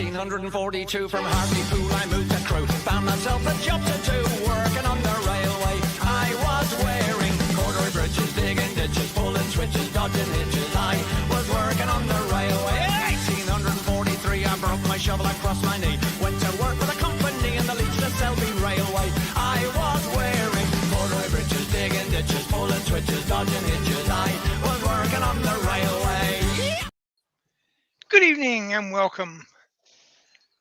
1942 from Hartlepool I moved to Crewe. Found myself a job to do, working on the railway. I was wearing corduroy bridges, digging ditches, pulling switches, dodging hitches. I was working on the railway. 1843 I broke my shovel across my knee. Went to work for the company in the Leeds to Selby Railway. I was wearing corduroy bridges, digging ditches, pulling switches, dodging hitches. I was working on the railway. Good evening and welcome.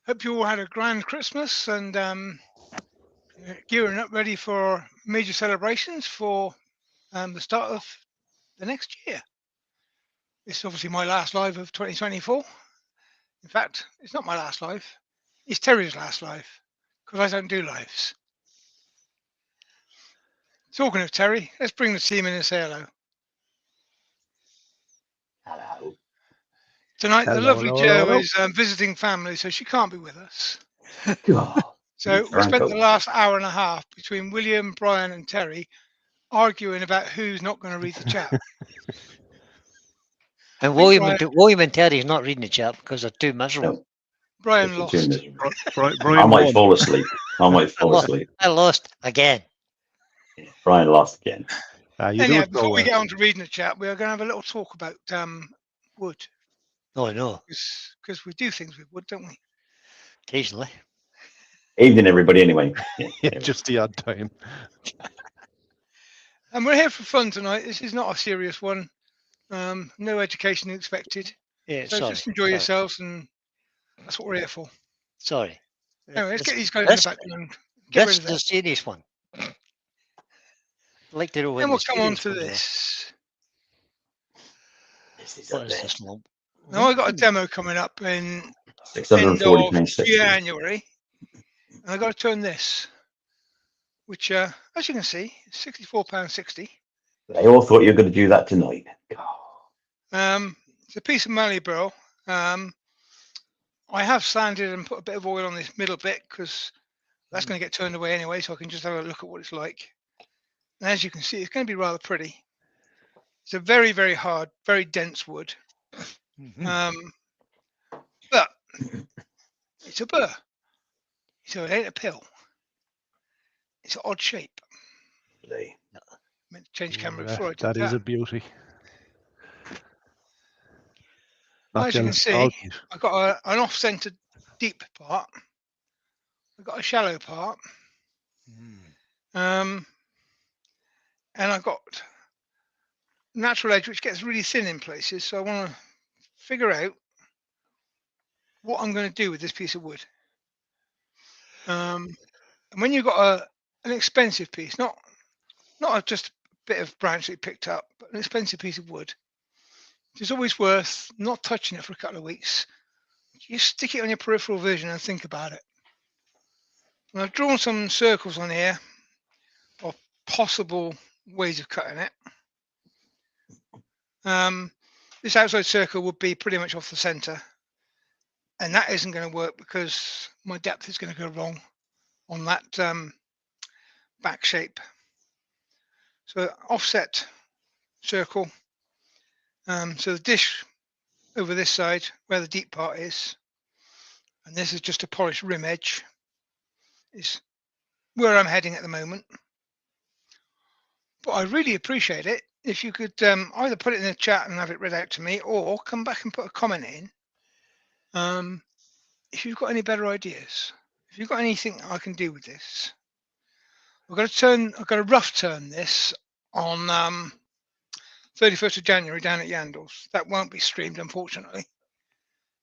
Hope you all had a grand Christmas and gearing up ready for major celebrations for the start of the next year. This is obviously my last live of 2024. In fact, it's not my last live. It's Terry's last live because I don't do lives. Talking of Terry, let's bring the team in and say hello. Hello. Tonight, the Hello, lovely hello, Jo hello. is visiting family, so she can't be with us. God. So we Franco. spent the last hour and a half between William, Brian and Terry arguing about who's not going to read the chat. And Brian- William and Terry's not reading the chat because they're too miserable. No. Brian It's lost. too miserable. Brian I might won. fall asleep. I might fall lost. asleep. I lost again. Brian lost again. You Anyhow, do it so before we well. get on to reading the chat, we're going to have a little talk about wood. Oh no, Because we do things with wood, don't we? occasionally. Evening, everybody. Anyway. Yeah, just the odd time. And we're here for fun tonight. This is not a serious one. No education expected. Yeah, So sorry. just enjoy sorry, yourselves, and that's what we're here for. Sorry. Anyway, let's This- get these guys in the this- background. Get rid This of is a that. serious one. I'd like to know when Then we'll the come on serious to ones are. this. This is What up is there. this lump? Now, I've got a demo coming up in end 640 of pounds 60. January, and I've got to turn this, which, as you can see, is £64.60. I all thought you were going to do that tonight. God. It's a piece of Mallee burl. I have sanded and put a bit of oil on this middle bit because that's going to get turned away anyway, so I can just have a look at what it's like. And as you can see, it's going to be rather pretty. It's a very, very hard, very dense wood. Mhm. But it's a burr, so it ain't a pill. It's an odd shape. Bloody. I meant to change camera Yeah, before I did that that. is a beauty. As you can see, Oh, I've got an off-centered deep part. I've got a shallow part. Mm. And I've got natural edge, which gets really thin in places. So I want to figure out what I'm going to do with this piece of wood. And when you've got an expensive piece, not just a bit of branch that you picked up, but an expensive piece of wood, it's always worth not touching it for a couple of weeks. You stick it on your peripheral vision and think about it. And I've drawn some circles on here of possible ways of cutting it. This outside circle would be pretty much off the center, and that isn't going to work because my depth is going to go wrong on that back shape. So offset circle. So the dish over this side where the deep part is, and this is just a polished rim edge, is where I'm heading at the moment. But I really appreciate it if you could either put it in the chat and have it read out to me, or come back and put a comment in if you've got any better ideas. If you've got anything I can do with this. I've got to rough turn this on 31st of January down at Yandles. That won't be streamed, unfortunately,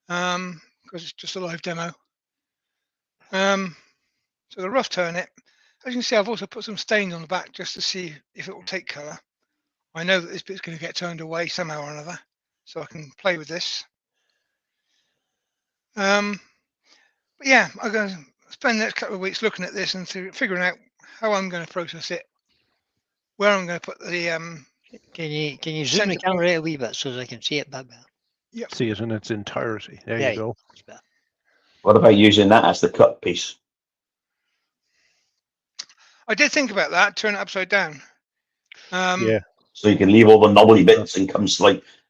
because it's just a live demo. So the rough turn it. As you can see, I've also put some stains on the back just to see if it will take colour. I know that this bit's going to get turned away somehow or another, so I can play with this. But yeah, I'm going to spend the next couple of weeks looking at this and figuring out how I'm going to process it, where I'm going to put the Can you zoom the Centre camera out a wee bit so that I can see it back better? see it in its entirety. There Yeah, you go. it's better. What about using that as the cut piece? I did think about that, turn it upside down. Yeah. So you can leave all the knobbly bits and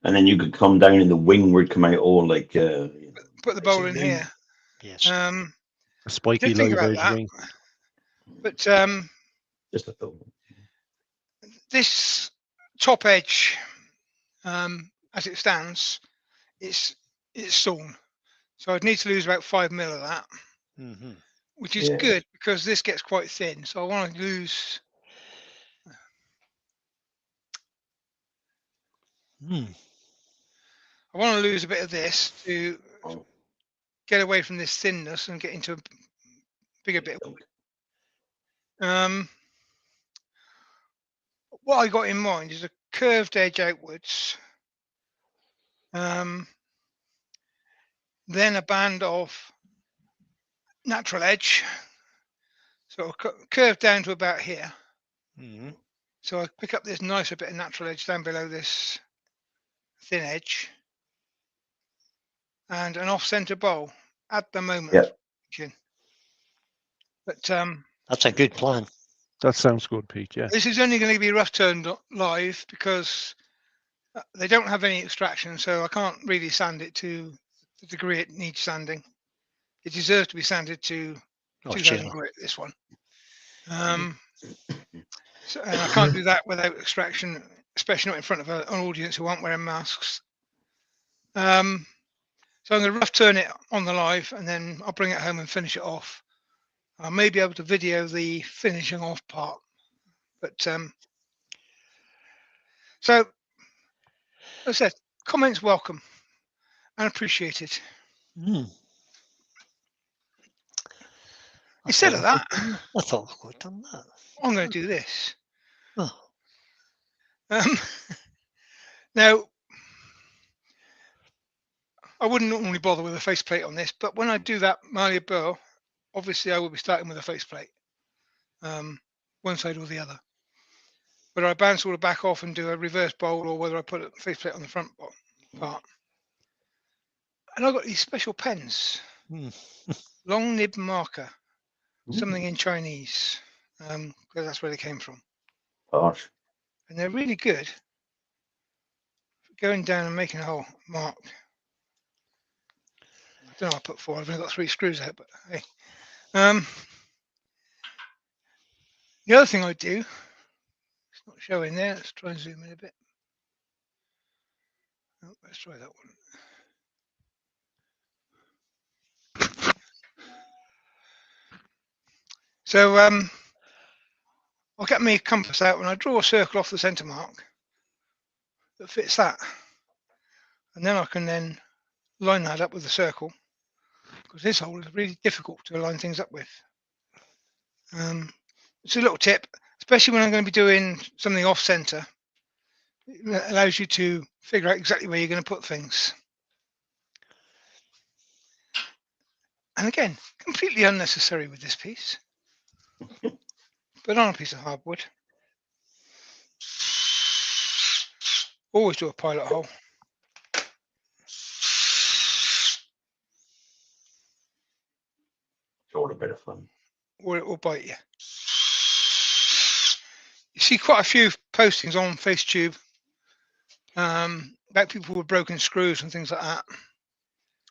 and then you could come down and the wing would come out all like. Put the bowl in here. Yes. A spiky Did think live about edge that, ring. but Just a thought. this top edge, as it stands, it's sawn. So I'd need to lose about 5 mil of that, Mm-hmm. which is Yeah. good because this gets quite thin. So I want to lose. Mm. I want to lose a bit of this to Oh, get away from this thinness and get into a bigger bit. don't. What I got in mind is a curved edge outwards, then a band of natural edge, so curve down to about here. Mm-hmm. So I pick up this nicer bit of natural edge down below this thin edge, and an off-center bowl at the moment. Yep. But That's a good plan. That sounds good, Pete. Yeah. this is only going to be rough turned live because they don't have any extraction, so I can't really sand it to the degree it needs sanding. It deserves to be sanded to Oh, 2000 sure. grit, this one. So, and I can't do that without extraction, especially not in front of an audience who aren't wearing masks. So I'm going to rough turn it on the live, and then I'll bring it home and finish it off. I may be able to video the finishing off part, but so as I said, comments welcome and appreciated. Mm. Instead of that, I thought we could have done that. I'm going to do this. Oh. Now, I wouldn't normally bother with a faceplate on this, but when I do that Mallee burr, obviously I will be starting with a faceplate, one side or the other. Whether I bounce all the back off and do a reverse bowl, or whether I put a faceplate on the front part. And I've got these special pens, Mm. long nib marker, Ooh, something in Chinese, because that's where they came from. Gosh. And they're really good for going down and making a hole mark. I don't know what I put 4, I've only got 3 screws out, but hey. The other thing I do, it's not showing there, let's try and zoom in a bit. Oh, let's try that one. So I'll get my compass out and I draw a circle off the centre mark that fits that. And then I can then line that up with the circle, because this hole is really difficult to line things up with. It's a little tip, especially when I'm going to be doing something off centre. It allows you to figure out exactly where you're going to put things. And again, completely unnecessary with this piece, but on a piece of hardwood. Always do a pilot hole. It's all a bit of fun. Or it will bite you. You see quite a few postings on FaceTube about people with broken screws and things like that.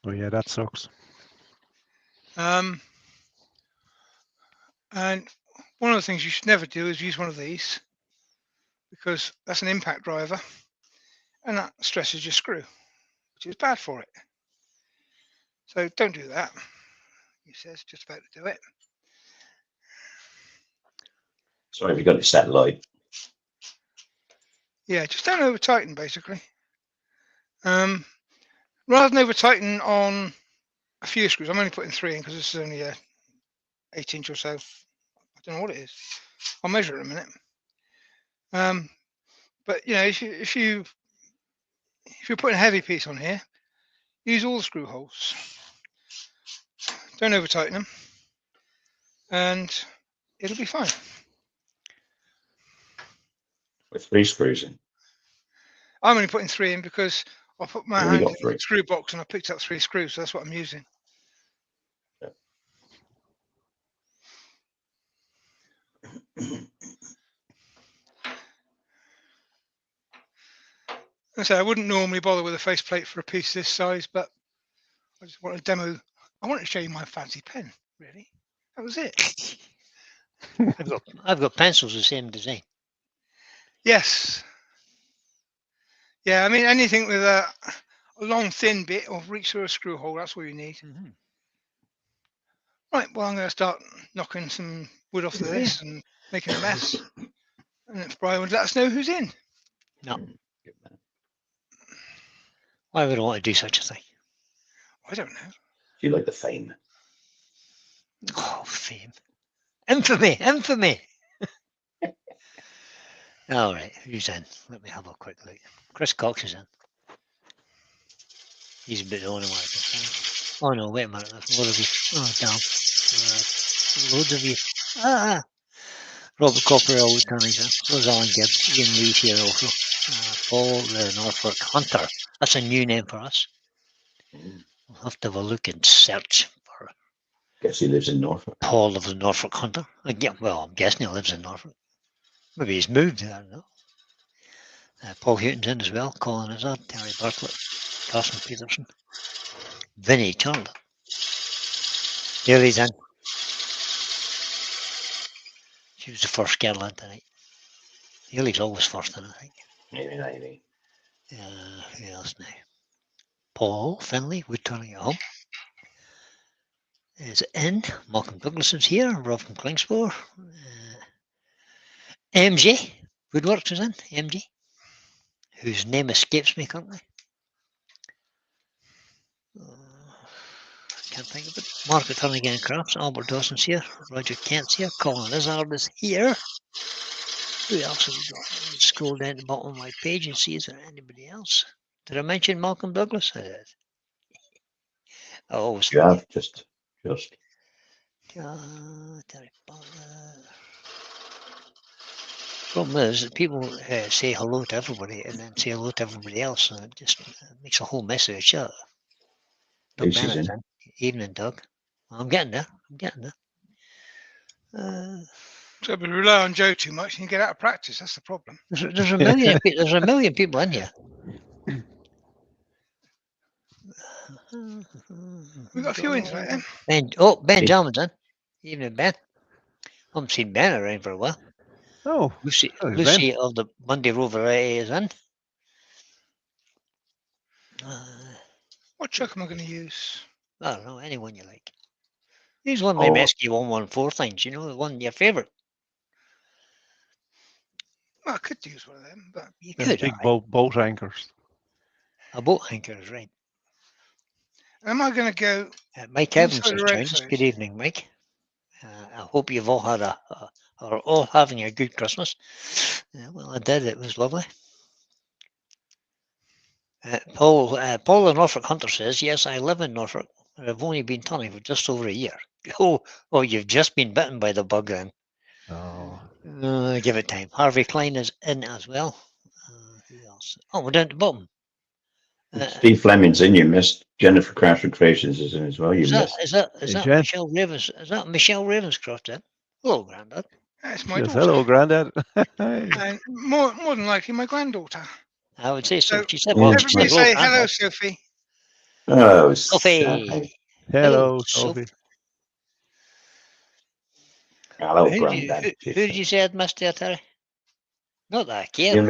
Oh yeah, that sucks. And one of the things you should never do is use one of these, because that's an impact driver and that stresses your screw, which is bad for it. So don't do that. He says just about to do it. Sorry if you got it set light. Yeah, just don't over tighten basically. Rather than over tighten on a few screws, I'm only putting 3 in because this is only a 8-inch or so. I don't know what it is. I'll measure it in a minute. But you know, if you're putting a heavy piece on here, use all the screw holes. Don't over tighten them, and it'll be fine. With 3 screws in. I'm only putting 3 in because I put my You only hand got in the 3. screw box and I picked up 3 screws, so that's what I'm using. And so I wouldn't normally bother with a faceplate for a piece this size, but I just want to demo I wanted to show you my fancy pen, really. That was it. I've got pencils the same design. Yes. Yeah, I mean, anything with a long, thin bit or reach through a screw hole, that's all you need. Right, well, I'm going to start knocking some wood off of this and making a mess. And if Brian would let us know who's in. No. Why would I want to do such a thing? I don't know. Do you like the fame? Oh, fame. Infamy, infamy. All right, who's in? Let me have a quick look. Chris Cox is in. He's a bit the only one I can find. Oh no, wait a minute, there's more of you. Oh damn. Loads of you. Robert Copperell was coming in. There's Alan Gibbs. Ian Lee's here also. Paul the Norfolk Hunter. That's a new name for us. We'll have to have a look and search for Guess he lives in Norfolk. Paul of the Norfolk Hunter. Well, I'm guessing he lives in Norfolk. Maybe he's moved, I don't know. Paul Houghton's in as well. Colin Izzard, Terry Bartlett, Carson Peterson, Vinnie Charlotte. Haley's in. She was the first girl in tonight. Haley's always first in, I think. Maybe. Who else now? Paul Finlay, Wood Turning at Home, is in. Malcolm Douglas is here. Rob from Klingspor. MJ Woodworks is in. MJ, whose name escapes me currently. Can't think of it. Margaret Turnigan Crafts. Albert Dawson's here. Roger Kent's here. Colin Izzard is here. Who else have we got? Let's scroll down to the bottom of my page and see is there anybody else. Did I mention Malcolm Douglas? I did. I always You have just. Terry Bartlett. Problem is that people say hello to everybody and then say hello to everybody else, and it just makes a whole mess of a chat. Doug Who's Bennett's in? in. Evening, Doug. I'm getting there. So if we rely on Joe too much, you can get out of practice. That's the problem. There's a million. There's a million people in here. We've got a few in tonight then. Ben Jarman's in. Evening, Ben. I haven't seen Ben around for a while. Oh, Lucy there's Lucy of the Monday Rover AA is in. What chuck am I going to use? I don't know, anyone you like. Use one of them Oh. SQ114 things, you know, the one your favourite. Well, I could use one of them, but You them could. big aye. boat anchors. A boat anchor is right. am I going to go? Mike Inside Evans has or joined us. outside? Good evening, Mike. I hope you've all had are all having a good Christmas. Well, I did. It was lovely. Paul the Norfolk Hunter says, yes, I live in Norfolk. I've only been tunneling for just over a year. Oh, you've just been bitten by the bug then. Oh, Give it time. Harvey Klein is in as well. Who else? Oh, we're down to the bottom. Steve Fleming's in. You missed. Jennifer Crafted Creations is in as well. You Is that, missed. is that, Hey, is that Jen. Michelle Ravens? Is that Michelle Ravenscroft then? Hello, Grandad. That's my yes. daughter. Hello, Grandad. And more than likely my granddaughter. I would say so. So, She said, well, she Everybody said, say Grandad. hello, Sophie. Oh, Sophie. Hello, Sophie. Sophie. Hello, Who Grandad. did you say I'd missed there, Terry? Not that I care. You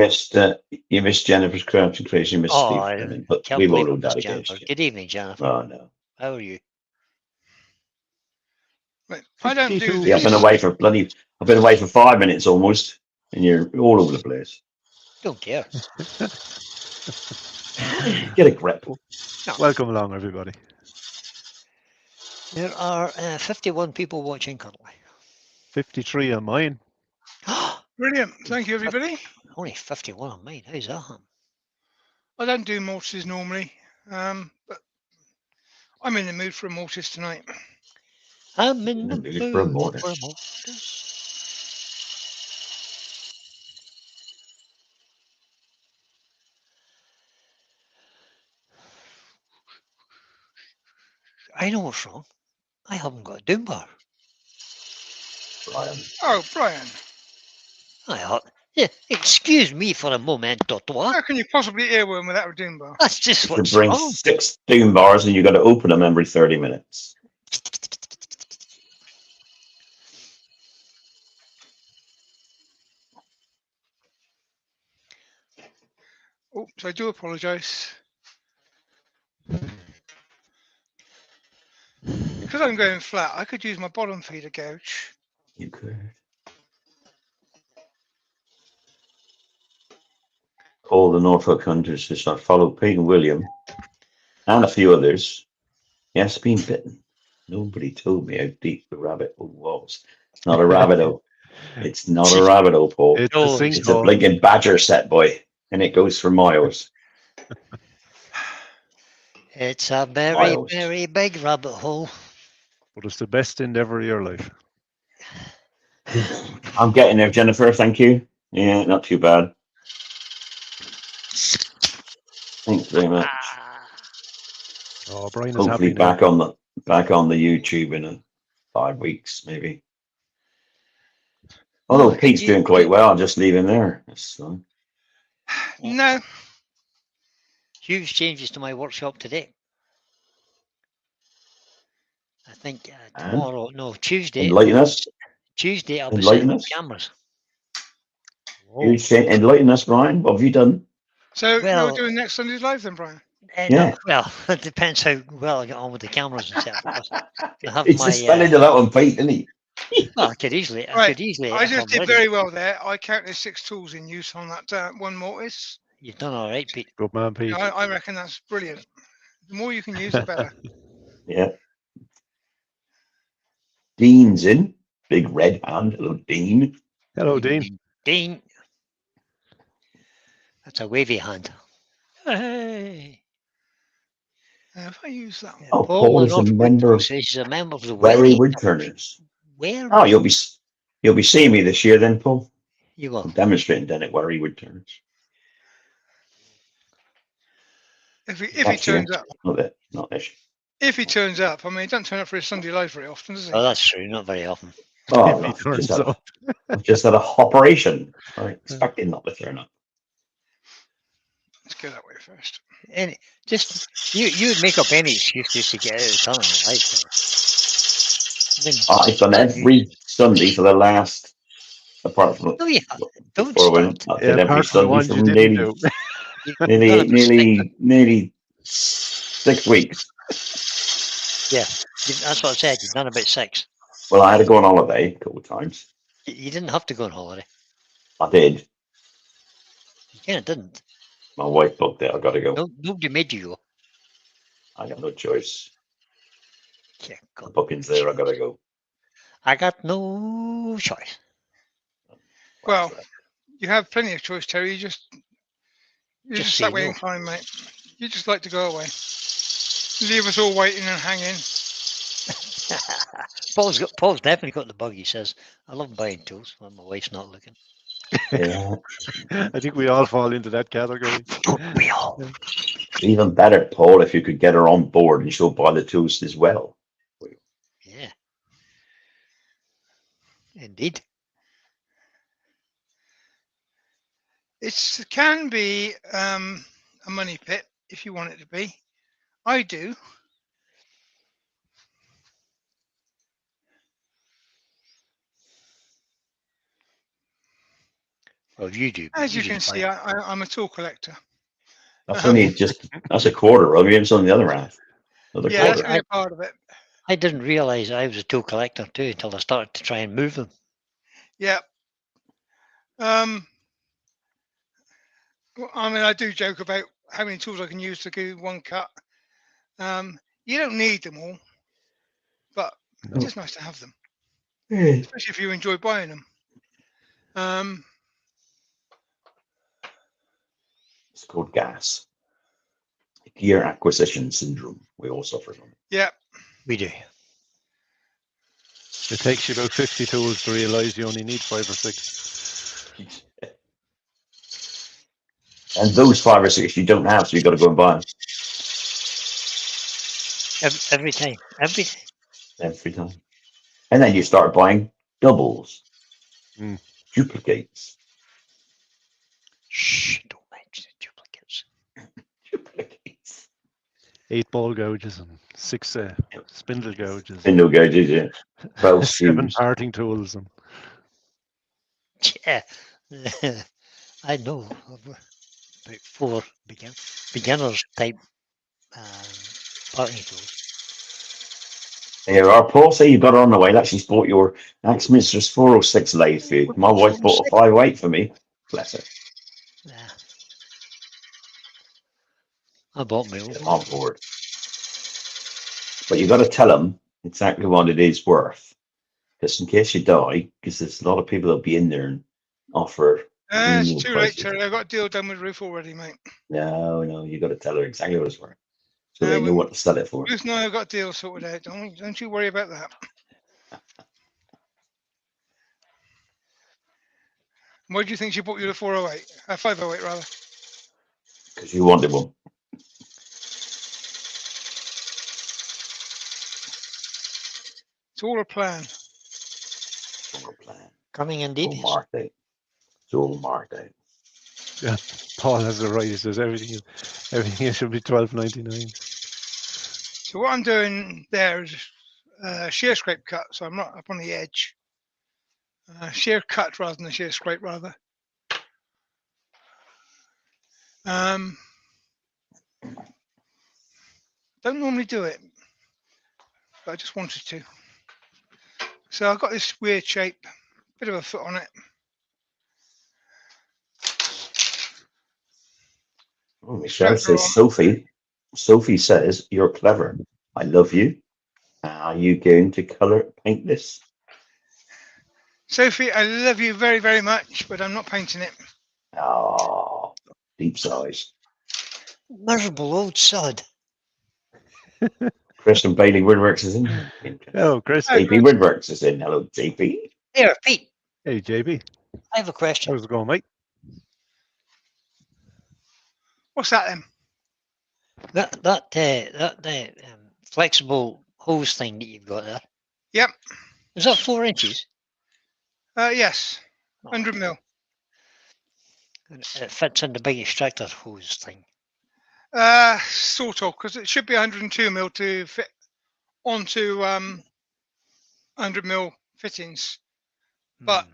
missed Jennifer's Crafted Creation. You missed Oh, Steve I Fleming, but can't we won't believe hold it was that Jennifer. against you. Good evening, Jennifer. Oh no. How are you? Right. I don't do 52. Yeah, this. I've been away for 5 minutes almost, and you're all over the place. Don't care. Get a grip. Welcome along, everybody. There are 51 people watching currently. 53 on mine. Brilliant. Thank you, everybody. Only 51 on mine. How's that happen? I don't do mortises normally, but I'm in the mood for a mortise tonight. I'm in the mood for a mood mortis. for a mortis. I know what's wrong. I haven't got a doom bar. Brian. Oh, Brian, Excuse me for a moment, Dotwa. how can you possibly earworm without a doom bar? That's just You what's bring wrong. 6 doom bars, and you got to open them every 30 minutes. Oops, I do apologise. Because I'm going flat, I could use my bottom feeder gouge. You could. All the Norfolk hunters who start follow Pete and William and a few others. Yes, been bitten. Nobody told me how deep the rabbit hole was. It's not a rabbit hole. It's not a rabbit hole, Paul. It's Oh, a it's It's a sinkhole, blinking badger set, boy, and it goes for miles. It's a very, Miles. very big rabbit hole. but it's the best endeavor of your life. I'm getting there, Jennifer. Thank you. Yeah, not too bad. Thanks very much. Ah, Oh, Brian is Hopefully happy now. back on the YouTube in 5 weeks, maybe. Although Oh, Pete's you- doing quite you- well, I'll just leave him there. That's fine. No, huge changes to my workshop today. I think And? tomorrow, no, Tuesday. Enlighten us. Tuesday, I'll be Enlighten setting up us. cameras. You say enlighten us, Brian. What have you done? so Well- you're doing next Sunday's live then, Brian? No, Yeah. well, it depends how well I get on with the cameras and stuff. I have It's my, just fell into that one, Pete, didn't he? well, I could easily. I Right, could easily. I if just I'm did ready. very well there. I counted 6 tools in use on that one mortise. You've done all right, Pete. Good man, Pete. I reckon that's brilliant. The more you can use, the better. Yeah. Dean's in. Big red hand. Hello, Dean. Hello, Dean. Dean. That's a wavy hand. Hey. If I use that one, Oh, Paul Paul is a Northwood member of says he's a member of the Wary Wary. Woodturners. Where Oh, you'll be seeing me this year then, Paul. you will. I'm demonstrating then at Wary Woodturners. if he Next year. turns up, Not this year. if he turns up, I mean, he doesn't turn up for his Sunday live very often, does he? Oh, that's true. Not very often. Oh, If he no, turns just had, up. I've just had a operation. I expected not to turn up. Let's go that way first. And just you would make up any excuse just to get out of the tunnel in life. I've done every Sunday for the last, apart from Oh yeah, don't before I start. went, I Yeah, did every apart from the Sunday ones you from didn't do. You've done it for six- nearly 6 weeks. Yeah, that's what I said. You've done about 6. Well, I had to go on holiday a couple of times. You didn't have to go on holiday. I did. You kind of didn't. My wife booked it. I got to go. No, nobody made you go. I got no choice. Yeah, The God. booking's there. I got to go. I got no choice. Well, you have plenty of choice, Terry. You're Just just say that way no. inclined, mate. You just like to go away. Leave us all waiting and hanging. Paul's definitely got the bug. He says, "I love buying tools when my wife's not looking." Yeah. I think we all fall into that category. Don't we all? Even better, Paul, if you could get her on board and she'll buy the tools as well. Yeah. Indeed. It can be a money pit if you want it to be. I do. Well, you do. As you can just buy see, it. I'm a tool collector. That's only that's a quarter of it. It's on the other half. Another Yeah, that's quarter. only a part of it. I didn't realise I was a tool collector too until I started to try and move them. Yeah. Well, I mean, I do joke about how many tools I can use to do one cut. You don't need them all, but No. it's just nice to have them, especially if you enjoy buying them. It's called gas. Gear acquisition syndrome. We all suffer from it. Yeah. We do. It takes you about 50 tools to realise you only need 5 or 6. And those 5 or 6 you don't have, so you've got to go and buy them Every time. Every time. every time. And then you start buying doubles, duplicates. Shh, don't mention the duplicates. Duplicates. 8 ball gouges and 6 spindle gouges. Window gauges, yeah. 12 7 screws. parting tools. And Yeah. I know. about 4 beginners type parting tools. Here, our Paul say you got her on the way. Actually, bought your Axe Mistress 406 lathe for you. My wife bought a 508 for me. Bless her. Yeah. I bought my own. On board. But you got to tell them exactly what it is worth. Just in case you die, because there's a lot of people that'll be in there and offer. It's too late, prices. Terry. I've got a deal done with Ruth already, mate. No, you got to tell her exactly what it's worth. So they know we- what to sell it for. Ruth and I have got a deal sorted out. Don't you worry about that. Why do you think she bought you the 408? 508 rather. Because you wanted one. It's all a plan. All a plan. Coming indeed. All marked out. It's all marked out. Yeah, Paul has the right. He says everything should be $12.99. So what I'm doing there is shear scrape cut, so I'm not up on the edge. Shear cut rather than a shear scrape, rather. Don't normally do it, but I just wanted to. So I've got this weird shape, bit of a foot on it. Oh, Michelle says, Sophie says, you're clever. I love you. Are you going to paint this? Sophie, I love you very, very much, but I'm not painting it. Oh, deep sighs. Miserable old sod. Chris and Bailey Woodworks is in. Hello, Chris. Hi, JP Chris. Woodworks is in. Hello, JP. Here, Pete, Hey, JB. I have a question. How's it going, mate? What's that then? That flexible hose thing that you've got there. Yep. Is that 4 inches? Yes, Oh, 100 mil. It fits in the big extractor hose thing. Sort of, because it should be 102 mil to fit onto 100 mil fittings. But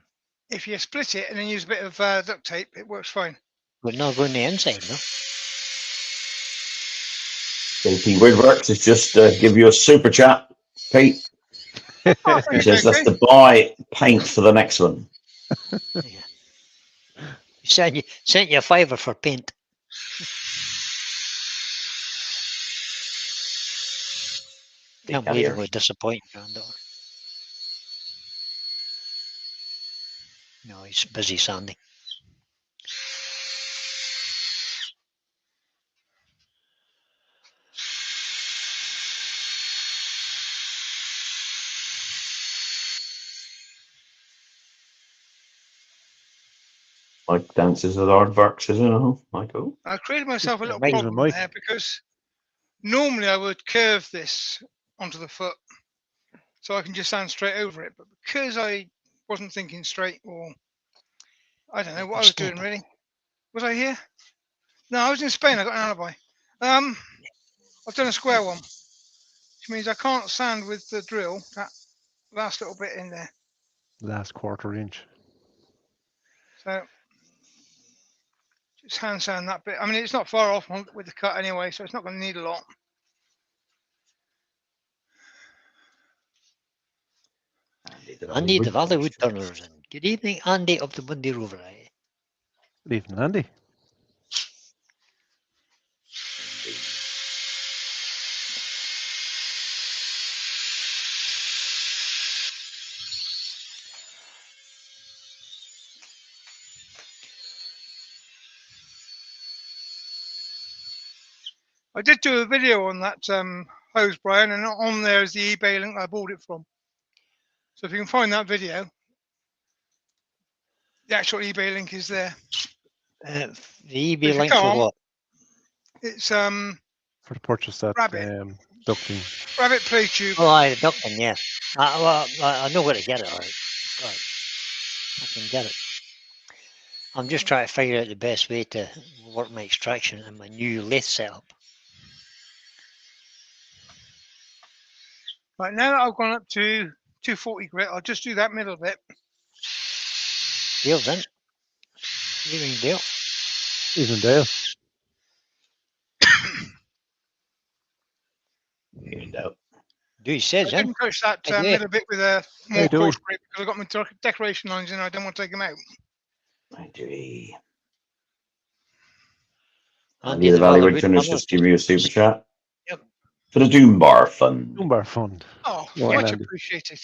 if you split it and then use a bit of duct tape, it works fine. But not going the inside, no? JP Woodworks is just give you a super chat, Pete. Oh, He says that's to buy paint for the next one. Yeah. Sent you a fiver for paint. Can't believe Carrier. it would disappoint granddaughter. No, he's busy sanding. Mike dances at Aardvarks, isn't it? Michael. I created myself a little Mike. problem Mike. there because normally I would curve this onto the foot so I can just sand straight over it. But because I wasn't thinking straight, or I don't know what I was doing really. Was I here? No, I was in Spain. I got an alibi. I've done a square one, which means I can't sand with the drill that last little bit in there. Last quarter inch. So just hand sand that bit. I mean, it's not far off with the cut anyway, so it's not going to need a lot. Andy, the Valley Wood Turners. And good evening, Andy of the Bundy Rover. Good evening, Andy. I did do a video on that hose, Brian, and on there is the eBay link I bought it from. So if you can find that video, the actual eBay link is there. The If eBay you link for can't, what? It's For the purchase that Rabbit. ducting. rabbit play tube. Oh, I ducting, yeah. I know where to get it. All right. Right. I can get it. I'm just trying to figure out the best way to work my extraction in my new lathe setup. Right, now that I've gone up to 240 grit, I'll just do that middle bit. Deal's in. Evening deal. Even Dale. Even doubt. Do you I says then? didn't touch that I do. little bit with a Hey, more do coarse we? grip because I got my decoration lines in. I don't want to take them out. I do. And Andy the Valley Valley Returner's Wood just give you a super chat. Yep. For the Doombar Fund. Doombar Fund. Oh, Go on, much Andy. appreciated.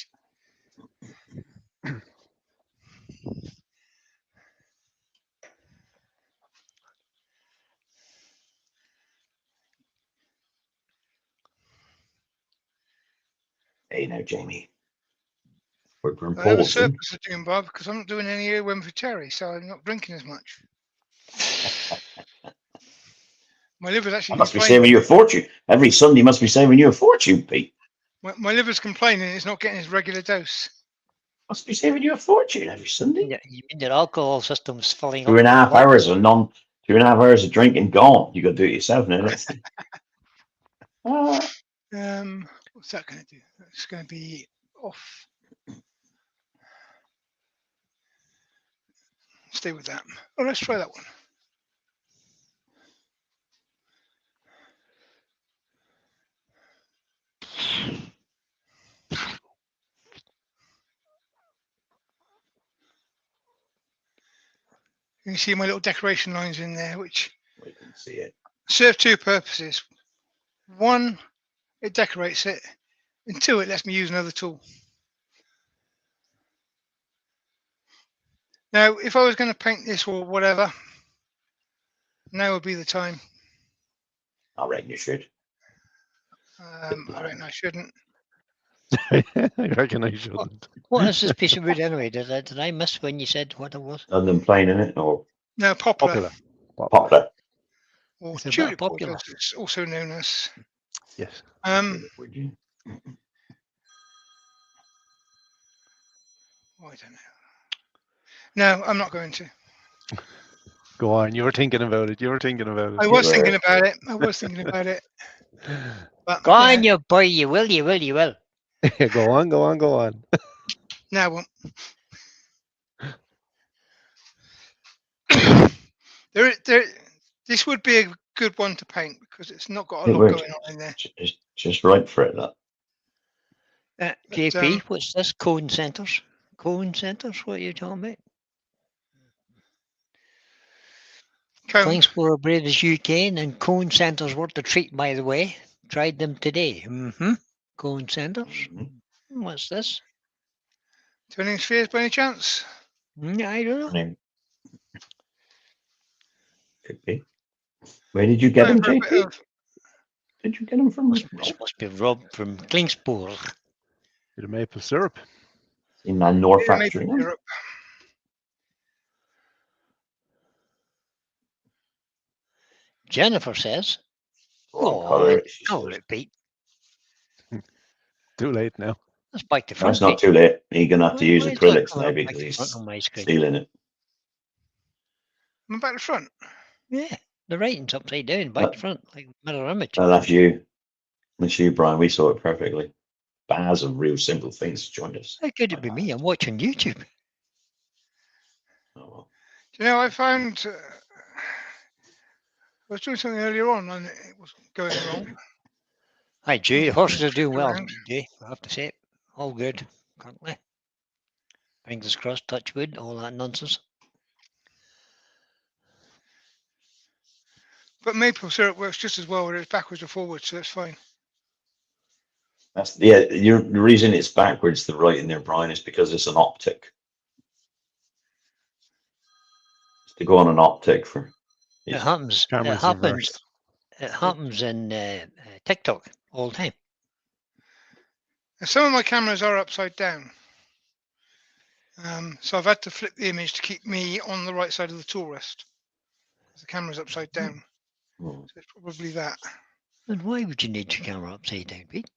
Hey now, Jamie. We're from I have a Paul's in. surplus of Doom Bar because I'm not doing any earworm for Terry, so I'm not drinking as much. My liver's I actually must be complaining. saving you a fortune. Every Sunday must be saving you a fortune, Pete. My liver's complaining it's not getting its regular dose. Must be saving you a fortune every Sunday. Yeah, you mean your alcohol system's filling up? 2.5 with hours of 2.5 hours of drinking gone. You got to do it yourself now. That's What's that going to do? It's going to be off. Stay with that. Oh, let's try that one. You can see my little decoration lines in there, which we can see it. serve two purposes. One, it decorates it, and two, it lets me use another tool. Now, if I was going to paint this or whatever, now would be the time. I reckon you should. I reckon I shouldn't. I reckon I shouldn't. What is this piece of wood anyway? Did I miss when you said what it was? Other than plain in it or No, poplar, Popular. poplar. or It's a bit tulip wood, popular. as it's also known as. Yes. Would you? Oh, I don't know. No, I'm not going to. Go on. You were thinking about it. You were thinking about I it. was were. thinking about it. I was thinking about it. But Go on, you boy, you will, you will, you will. Go on. Go on. Go on. No, I won't. This would be a good one to paint because it's not got a It lot would. going on in there. Just right for it. That. JP, what's this? Cone centres? Cone centres? What are you talking about? Cones. Clingsborough Bread is UK, and then cone centres worth the treat, by the way. Tried them today. Cone centres. Mhm. What's this? Turning spheres by any chance? I don't know. Name. Could be. Where did you get them, Going for a bit JP? of- Did you get them from? This must be Rob from Clingsborough. Bit of maple syrup. In my North bit of maple factory. No? syrup. Jennifer says, Wrong "Oh, colour. She oh, says. Pete, Too late now. that's back to No, front. it's not Pete. too late. You're gonna have to Why- use why is that acrylics coming now up back because to he's front on my screen? stealing it. I'm back to front. Yeah, the writing's upside down, back to front, like mirror image. Well, that's you. That's you, Brian. We saw it perfectly. Bars of real simple things joined us. How could it be me? I'm watching YouTube. Oh, well. You know, I found I was doing something earlier on and it was going wrong. Hi, Jay. The horses are doing well, Around. Jay. I have to say it. All good currently. Fingers crossed, touch wood, all that nonsense. But maple syrup works just as well whether it's backwards or forwards, so it's fine. That's the reason it's backwards, the right in there, Brian, is because it's an optic. It's to go on an optic for. It happens. Camera's It happens. reversed. It happens in TikTok all the time. And some of my cameras are upside down. So I've had to flip the image to keep me on the right side of the tool rest. The camera's upside down. Hmm. So it's probably that. And why would you need your camera upside down, Pete?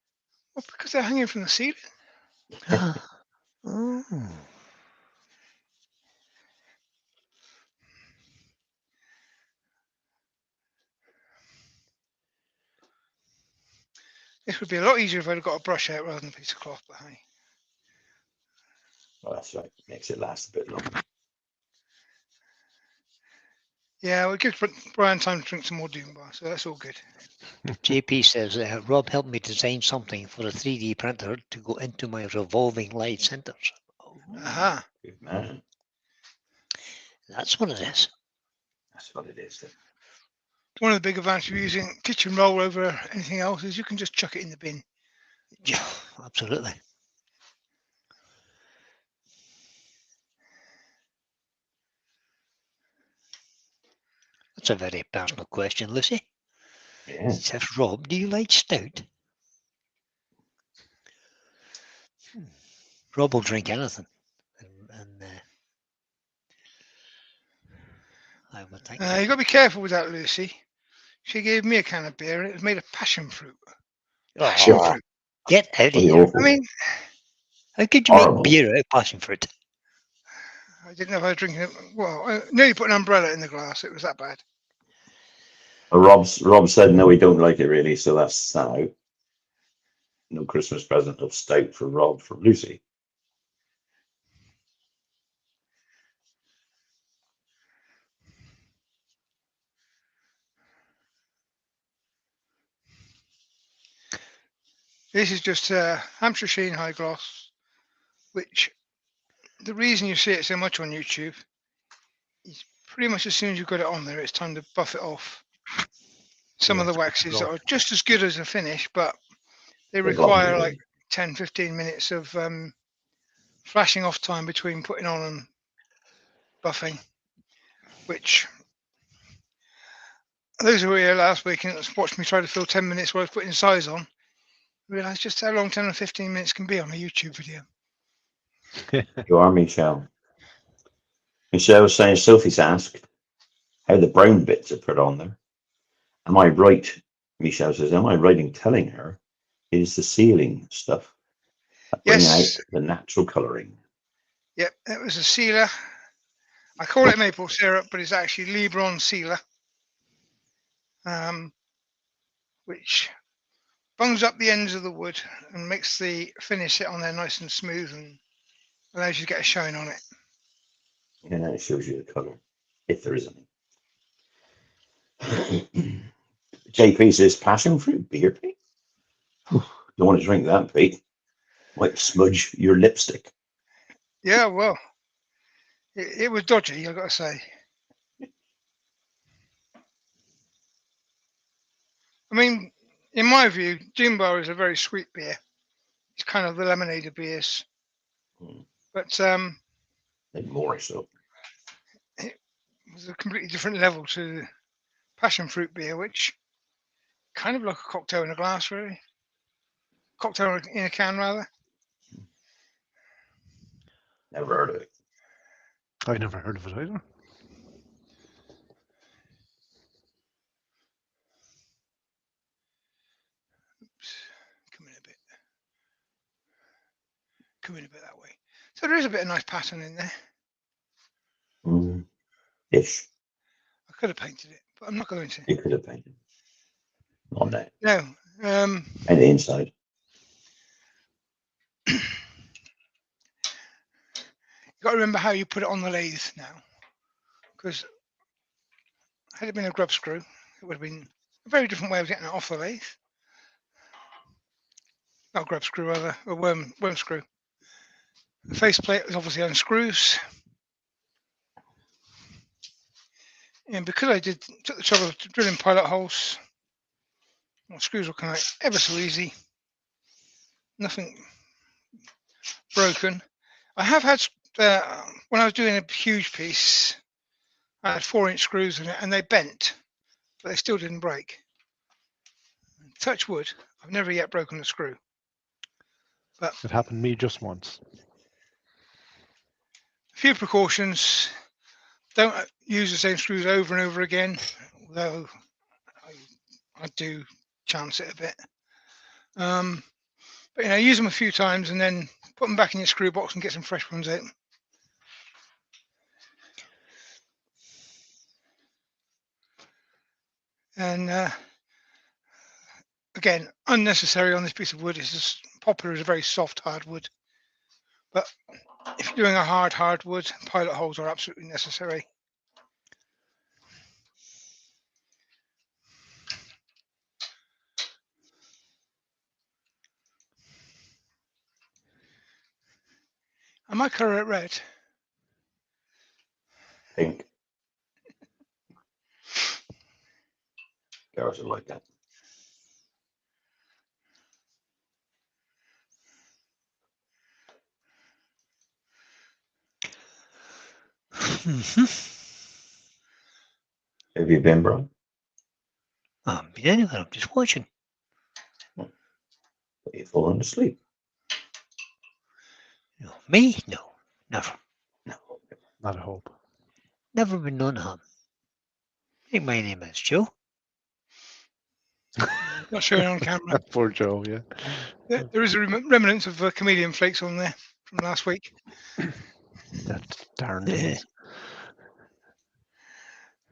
Well, because they're hanging from the ceiling. Oh. This would be a lot easier if I'd got a brush out rather than a piece of cloth, but hey. Well, that's right. Makes it last a bit longer. Yeah, well, it gives Brian time to drink some more Doom Bar, so that's all good. JP says, Rob helped me design something for a 3D printer to go into my revolving light centers. Oh, Aha. Good man. that's what it is. That's what it is. Then. One of the big advantages of using kitchen roll over anything else is you can just chuck it in the bin. Yeah, absolutely. That's a very personal question, Lucy. Yeah. It says, Rob, do you like stout? Rob will drink anything. And I would think. You got to be careful with that, Lucy. She gave me a can of beer and it was made of passion fruit. Passion Oh, fruit. get out of Bloody here. awful. I mean, How could you horrible. make beer out of passion fruit? I didn't know if I was drinking it. Well, I nearly put an umbrella in the glass. It was that bad. Rob said no, he don't like it really, so that's out. No Christmas present of stout for Rob from Lucy. This is just Hampshire Sheen High Gloss, which the reason you see it so much on YouTube is pretty much as soon as you've got it on there, it's time to buff it off. Some Yeah, of the it's got to waxes go. are just as good as a finish, but they There's a lot require more. like 10, 15 minutes of flashing off time between putting on and buffing, which those who were here last week and watched me try to fill 10 minutes while I was putting size on realised just how long 10 or 15 minutes can be on a YouTube video. You are, Michelle. Michelle was saying, Sophie's asked how the brown bits are put on there. Am I right? Michelle says, am I right in telling her it is the sealing stuff that bring Yes. out the natural colouring? Yep, it was a sealer. I call it maple syrup, but it's actually Lebron sealer, which bungs up the ends of the wood and makes the finish sit on there nice and smooth and allows you to get a shine on it. And then it shows you the colour, if there is any. JP says, passion fruit beer, Pete? Don't want to drink that, Pete. Might smudge your lipstick. Yeah, well, it was dodgy, I've got to say. I mean, in my view, Doom Bar is a very sweet beer. It's kind of the lemonade of beers. But And more so. it was a completely different level to passion fruit beer, which kind of like a cocktail in a glass, really. Cocktail in a can, rather. Never heard of it. I never heard of it either. Come in a bit that way. So there is a bit of nice pattern in there. Ish. I could have painted it, but I'm not going to. You could have painted. On that. No. And the inside. You've got to remember how you put it on the lathe now. Because had it been a grub screw, it would have been a very different way of getting it off the lathe. Not grub screw, rather, a worm screw. The faceplate was obviously unscrews. And because I took the trouble of drilling pilot holes, well, screws will come out ever so easy. Nothing broken. I have had, when I was doing a huge piece, I had 4-inch screws in it and they bent, but they still didn't break. Touch wood, I've never yet broken a screw. But It happened to me just once. a few precautions. Don't use the same screws over and over again, although I do chance it a bit. But use them a few times and then put them back in your screw box and get some fresh ones out. And again, unnecessary on this piece of wood. It's just poplar is a very soft, hard wood. But if you're doing a hard wood, pilot holes are absolutely necessary. Am I colour it red? Pink. Girls are like that. Have you been, bro? I haven't been anywhere. I'm just watching. Are you falling asleep? No, me? No, never. No. Not a hope. Never been known to happen. I think my name is Joe. Not showing on camera. Poor Joe, yeah. There is a remnants of chameleon flakes on there from last week. That darn Yeah. things.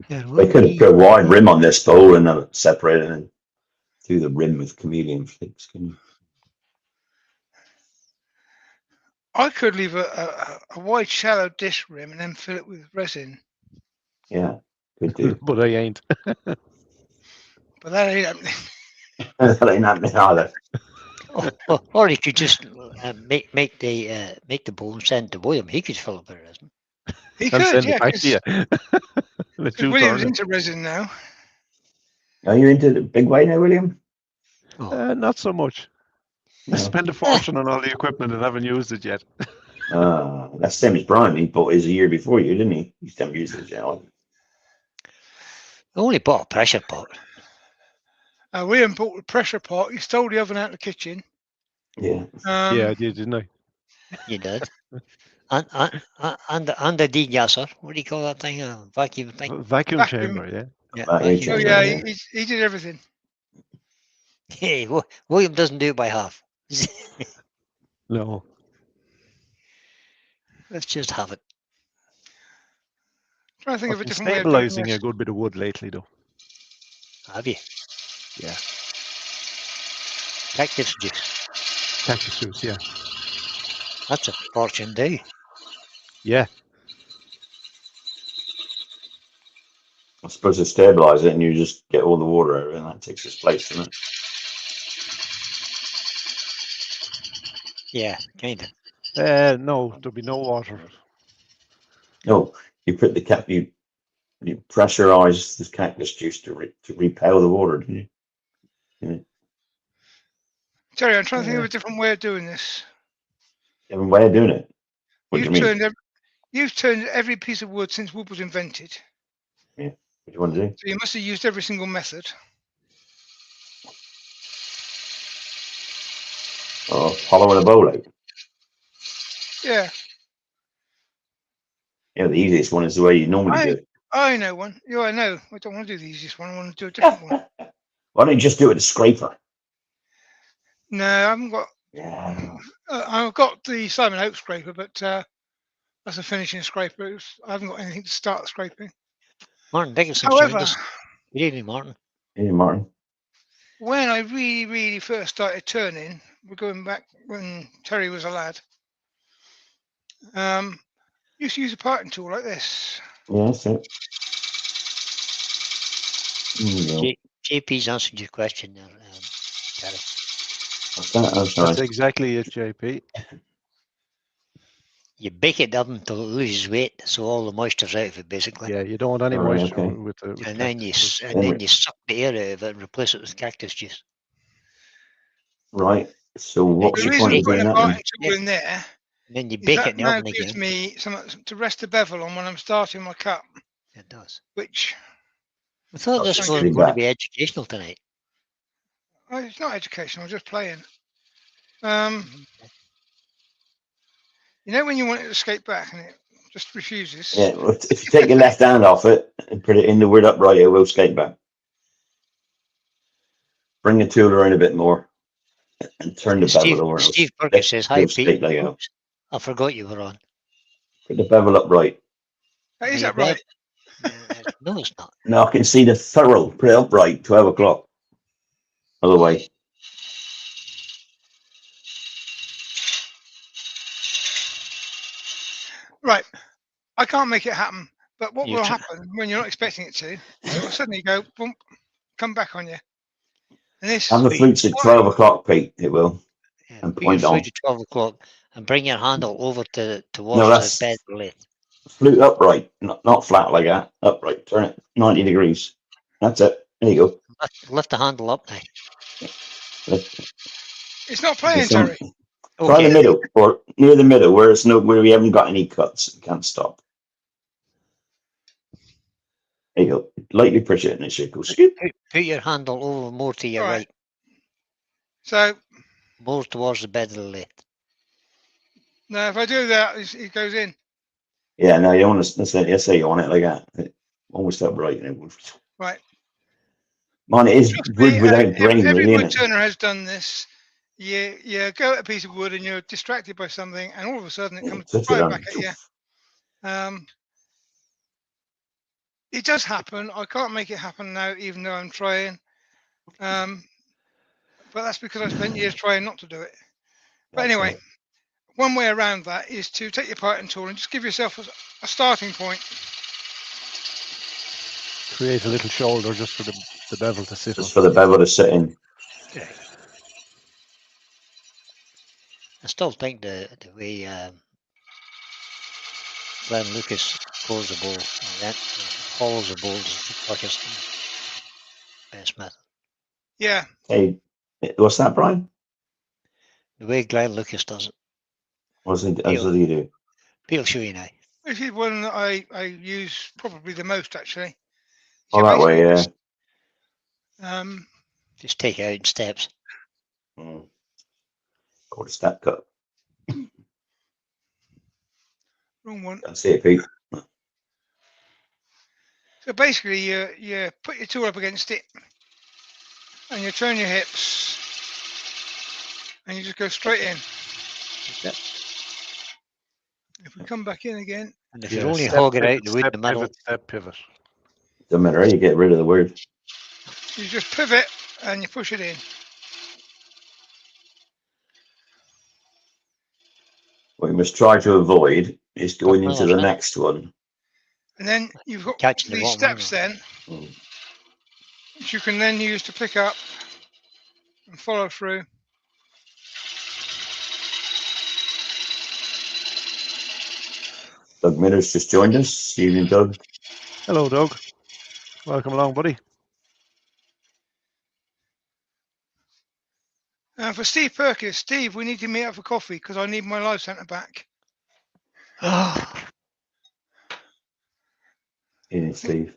There They will could be- put a wide rim on this bowl and separate it and do the rim with chameleon flakes. Can you? I could leave a wide, shallow dish rim and then fill it with resin, Yeah, could do. But I ain't. but that ain't happening. That ain't happening either. or you could just make the bowl and send it to William. He could fill it with resin. He And could, send yeah. it back to you. Let you William's turn it. into resin now. Are you into the big way now, William? Not so much. I No. spent a fortune on all the equipment and haven't used it yet. That's same as Brian. He bought his a year before you, didn't he? He's never used it yet. I only bought a pressure pot. William bought the pressure pot. He stole the oven out of the kitchen. Yeah. Yeah, I did, didn't I? You did. and the degasser. What do you call that thing? Vacuum thing. Vacuum Vacuum. chamber, yeah. Yeah, Vacuum vacuum. Oh chamber. yeah, Yeah. he did everything. Hey, William doesn't do it by half. No. Let's just have it. Trying to think I've of a been different way of doing stabilizing a this. good bit of wood lately, though. Have you? Yeah. Cactus juice. Cactus juice, yeah. That's a fortune, do. Yeah. I'm supposed to stabilize it and you just get all the water out of it and that takes its place, doesn't it? Yeah, kind of. No, there'll be no water. No, you put the cap, you pressurize the cactus juice to repel the water, didn't you? Terry, I'm trying to think of a different way of doing this. You have a way of doing it. What do you mean? You've turned every piece of wood since wood was invented. What do you want to do? So you must have used every single method. Hollowing a bowl out. Yeah, Yeah, the easiest one is the way you normally do it. I know one. Yeah, I know. I don't want to do the easiest one. I want to do a different one. Why don't you just do it with a scraper? No, I haven't got. Yeah. I've got the Simon Oak scraper, but that's a finishing scraper. I haven't got anything to start the scraping. Martin Dickinson However, joined us. Good evening, Martin. Hey, Martin. when I really, really first started turning, we're going back when Terry was a lad. Used to use a parting tool like this. Yeah, that's it. There you go. JP's answered your question there, Terry. What's that? I'm sorry. That's exactly it, JP. You bake it up until it loses weight, so all the moisture's out of it, basically. Yeah, you don't want any Alright, moisture okay. with the. With And then you cactus. suck the air out of it and replace it with cactus juice. Right. So what's The the reason point I'm of doing putting a that then? parting tool in there And then you is bake that it in the now oven gives again. me something to rest the bevel on when I'm starting my cup, It does. which I thought That's this just was pretty going to bad. be educational tonight. it's not educational, just playing. You know when you want it to escape back and it just refuses? Yeah, well, if you take your left hand off it and put it in the weird upright, it will skate back. Bring the tool around a bit more and turn the bevel over. Steve Perkins says, hi, it'll Pete. skate like out. Oops, I forgot you were on. Put the bevel upright. Is Yeah, that right? No, it's not. Now I can see the ferrule. Put it upright, 12 o'clock. Other way. Right. I can't make it happen. But what You will try- happen when you're not expecting it to, it will suddenly go, boom, come back on you. And this, Have the flutes at 12 o'clock, Pete. It will. Yeah, And put your point on. food at 12 o'clock And bring your handle over towards No, the that's bed of the lathe. flute upright, not flat like that. Upright. Turn it 90 degrees. That's it. There you go. Lift the handle up now. It's not Okay, playing, Terry. try the Okay. middle or near the middle where it's where we haven't got any cuts. You can't stop. There you go. Lightly push it and it should go scoop. Put your handle over more to your All right. right. So More towards the bed of the lathe. now if I do that, it goes in. Yeah, no, you don't want to say you want it like that. Almost upright. Right. Man, it is Trust wood me, without grain, every really, wood isn't it? turner has done this. You go at a piece of wood and you're distracted by something, and all of a sudden it Yeah, comes touch it right on. back at you. It does happen. I can't make it happen now, even though I'm trying. But that's because I spent years trying not to do it. But That's anyway, right. one way around that is to take your parting tool and just give yourself a starting point. Create a little shoulder just for the bevel to sit on. Just for the bevel to sit in. I still think the way Glenn Lucas pulls the bowl and then follows the bowl is the quickest and best method. Yeah, Hey, what's that, Brian? The way Glenn Lucas does it. What's it? He'll- What do you do? He'll show you now. this is one that I use probably the most, actually. Oh, that way, yeah. Just take it out in steps. Called a step cut. Wrong one. That's it, Pete. So basically, you put your tool up against it, and you turn your hips, and you just go straight in. If we come back in again, And if Yeah, you only step hog it pivot, out the wood in step the middle, pivot, step pivot. Doesn't matter. You get rid of the word. you just pivot and you push it in. What you must try to avoid is going into the Another step. next one. And then you've got Catching the these bottom steps angle. then, which you can then use to pick up and follow through. Doug Miller's just joined us. Evening, Doug. Hello, Doug. Welcome along, buddy. And for Steve Perkins, Steve, we need to meet up for coffee because I need my live centre back. Evening, Steve.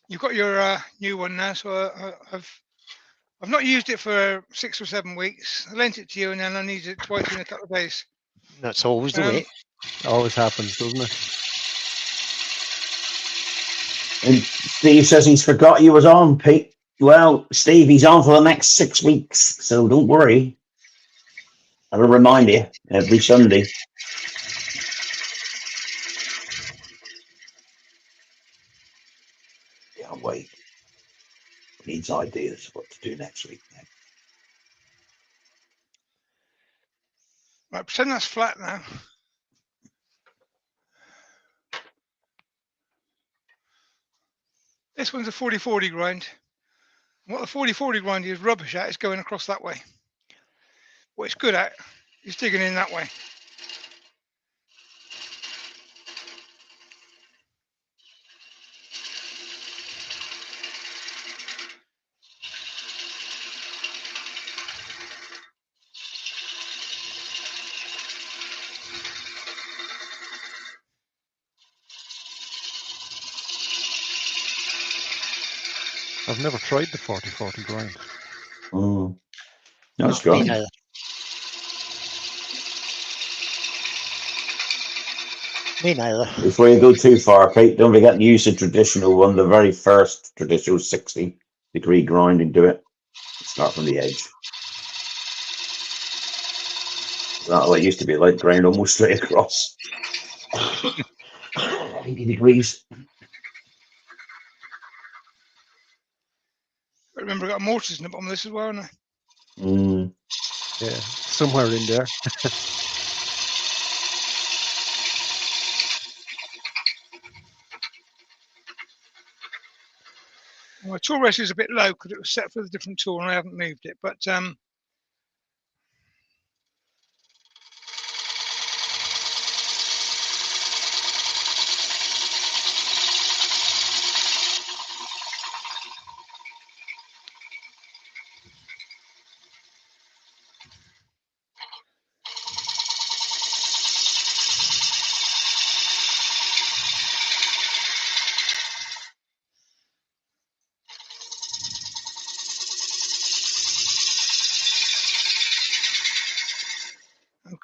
You've got your new one now, so I've not used it for 6 or 7 weeks. I lent it to you, and then I need it twice in a couple of days. That's always the way. Always happens, doesn't it? And Steve says he's forgot you was on, Pete. Well, Steve, he's on for the next 6 weeks, so don't worry. I'll remind you every Sunday. Can't wait. Needs ideas what to do next week. Right, pretend that's flat now. This one's a 40-40 grind. What the 40-40 grind is rubbish at is going across that way. What it's good at is digging in that way. I've never tried the 40-40 grind. That's Me right. neither. Me neither. Before you go too far, Pete, don't forget to use the traditional one, the very first traditional 60-degree grind and do it. Start from the edge. That's what it used to be like, grind almost straight across. 80 degrees. But remember, I've got mortars in the bottom of this as well, haven't I? Yeah, somewhere in there. My tool ratio is a bit low because it was set for a different tool and I haven't moved it. But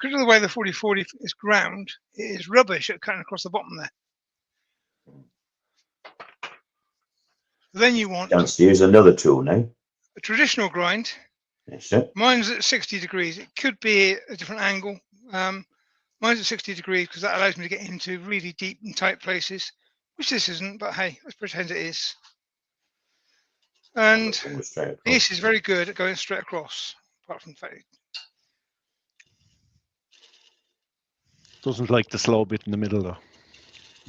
because of the way the 4040 is ground, it is rubbish at cutting across the bottom there. Then you want Chance to use another tool now. a traditional grind. That's it. Mine's at 60 degrees. It could be a different angle. Mine's at 60 degrees because that allows me to get into really deep and tight places, which this isn't, but hey, let's pretend it is. And this is very good at going straight across, apart from the fact Doesn't like the slow bit in the middle though.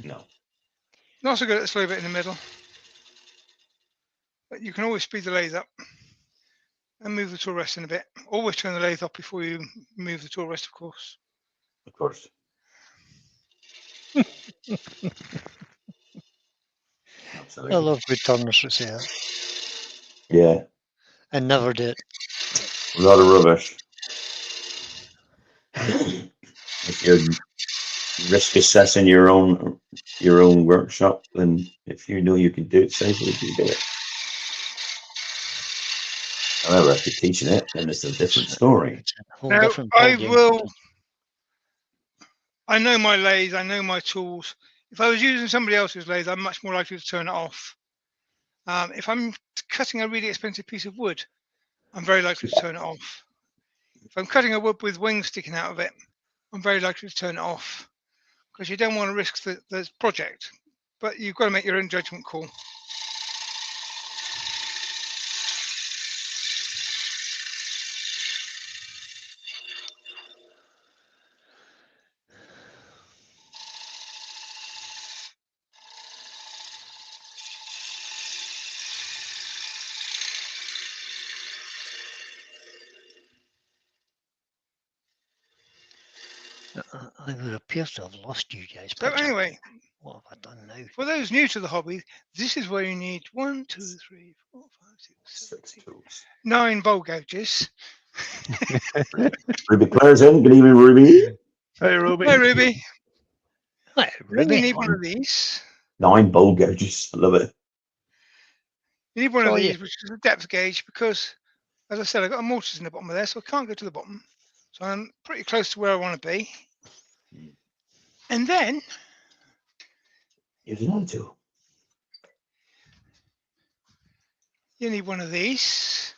No. not so good at the slow bit in the middle. But you can always speed the lathe up and move the tool rest in a bit. Always turn the lathe up before you move the tool rest, of course. Of course. I Absolutely. love good turners for sale. Yeah. I never did. A lot of rubbish. If you're risk assessing your own workshop, then if you know you can do it safely, you do it. However, if you're teaching it, then it's a different story. It's a whole Now, different I ballgame. will. I know my lathe. I know my tools. If I was using somebody else's lathe, I'm much more likely to turn it off. If I'm cutting a really expensive piece of wood, I'm very likely to turn it off. If I'm cutting a wood with wings sticking out of it, I'm very likely to turn it off because you don't want to risk the project. But you've got to make your own judgment call. I would appear to have lost you guys. So Picture. anyway, What have I done now? for those new to the hobby, this is where you need 1, 2, 3, 4, 5, 6, 7, 6 8, tools. 9 bowl gouges. Ruby Claire's in. Good evening, Ruby. Hey, Ruby. Hey, Ruby. Hi, Then you Ruby. need one of these. 9 bowl gauges. I love it. You need one of Oh, yeah. these, which is a depth gauge, because, as I said, I've got a mortise in the bottom of there, so I can't go to the bottom. So I'm pretty close to where I want to be. And then Use another tool. you need one of these,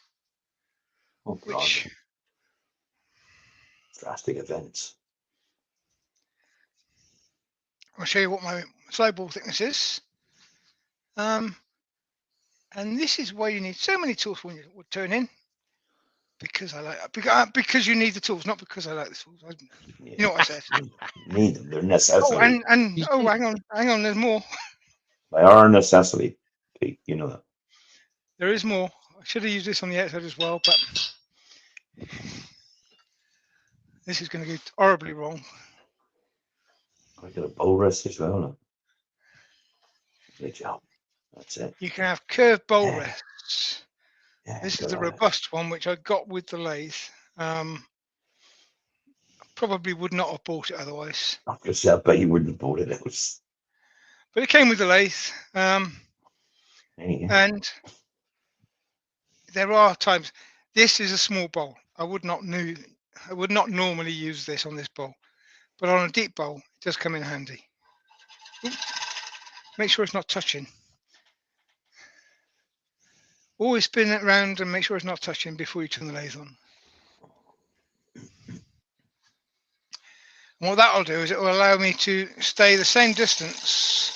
Oh, God. which Drastic events. I'll show you what my slide ball thickness is. And this is why you need so many tools when you would turn in. Because I like because you need the tools, not because I like the tools. You know what I said. Need them. They're necessary. Oh, and hang on, there's more. They are a necessity, Pete. You know that. There is more. I should have used this on the outside as well, but this is going to go horribly wrong. I got a bowl rest as well. Look. Good job. That's it. You can have curved bowl Yeah. rests. Yeah, This is good the on it. robust one, which I got with the lathe. Probably would not have bought it otherwise, I could say, I bet you wouldn't have bought it. It was. but it came with the lathe. Yeah. And there are times. This is a small bowl. I would not normally use this on this bowl, but on a deep bowl, it does come in handy. Oop. Make sure it's not touching. Always spin it round and make sure it's not touching before you turn the lathe on. And what that'll do is it will allow me to stay the same distance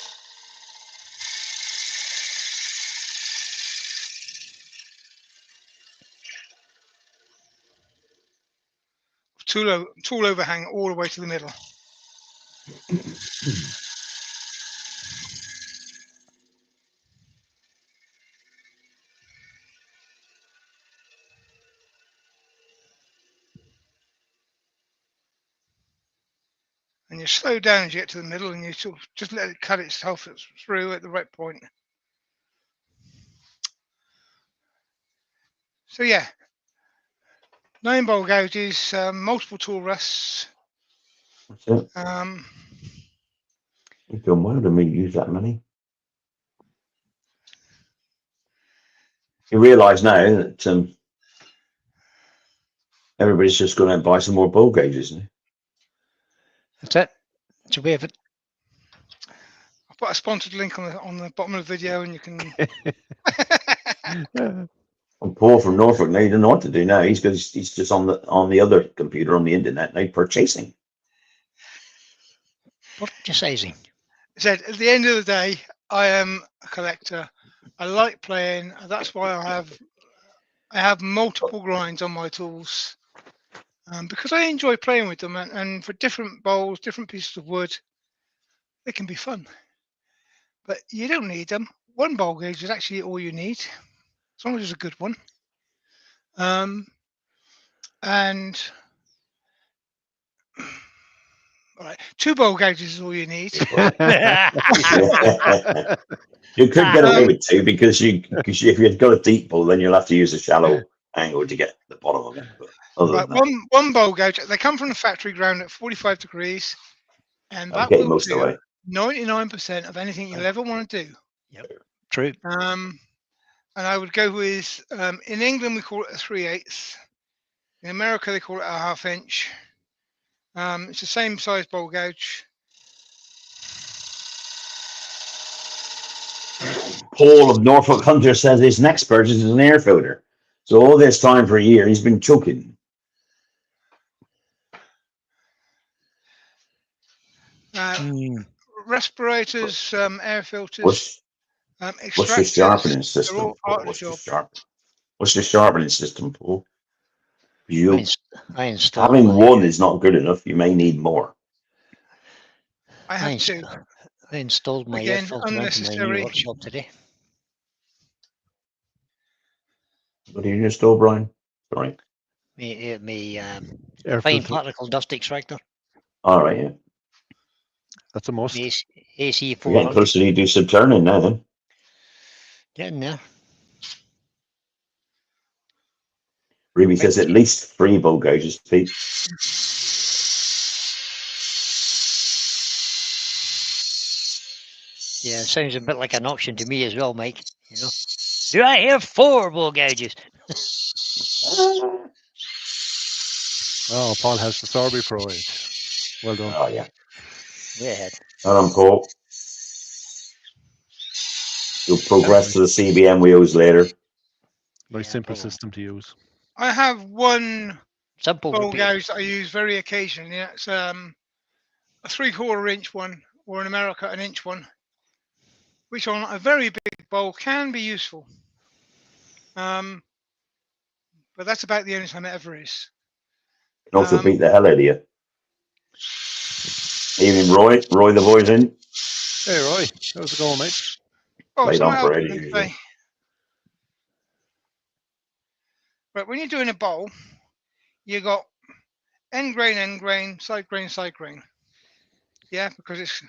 tool overhang all the way to the middle. And you slow down as you get to the middle and you sort of just let it cut itself through at the right point. So yeah, 9 bowl gouges, multiple tool rests. That's it. You've done well to me use that many. You realise now that everybody's just going to buy some more bowl gauges now. That's it. It's a way of it. I'll put a sponsored link on the bottom of the video, and you can. And Paul from Norfolk, now you don't know what to do now. He's just on the other computer on the internet now purchasing. Purchasing. Said at the end of the day, I am a collector. I like playing. That's why I have multiple grinds on my tools, because I enjoy playing with them. And for different bowls, different pieces of wood, they can be fun. But you don't need them. One bowl gauge is actually all you need, as long as it's a good one. And all right, 2 bowl gauges is all you need. You could get away with 2 because if you've got a deep bowl, then you'll have to use a shallow angle to get the bottom of it. But other Right, than that, one bowl gauge. They come from the factory ground at 45 degrees, and I'm that getting will most of the do way. 99% of anything you'll ever want to do. True. And I would go with, in England we call it a 3/8. In America they call it a 1/2 inch. It's the same size bowl gauge. Paul of Norfolk Hunter says his next purchase is an air filter. So all this time for a year, he's been choking. Respirators, air filters, What's the extractors, sharpening they're system? all part of the What's the job. sharpening system, Paul? I installed Having my, one is not good enough. You may need more. I have 2. I installed my air Again, filter into my new unnecessary. workshop today. What did you just do, Brian? Sorry. Me Air fine filter. particle dust extractor. All right, yeah. That's a must. AC We're getting 400. close to do some turning now, then. Getting there. Ruby says at least 3 bowl gauges, Pete. Yeah, sounds a bit like an option to me as well, Mike. You know, do I have 4 bowl gauges? Oh, Paul has the Sorby Pro 8. Well done. Oh, yeah. Way ahead. Well done, Paul. You'll progress to the CBM wheels later. Very Yeah, simple probably. system to use. I have one Simple bowl would be gauge that I use very occasionally. It's a 3/4 inch one, or in America an inch one, which on a very big bowl can be useful. But that's about the only time it ever is. Can also beat the hell out of you. Evening, Roy. Roy the boys in. Hey, Roy. How's it going, mate? Oh, Played something on else parade I as can usual. say. Right, when you're doing a bowl, you got end grain, side grain. Yeah, because it's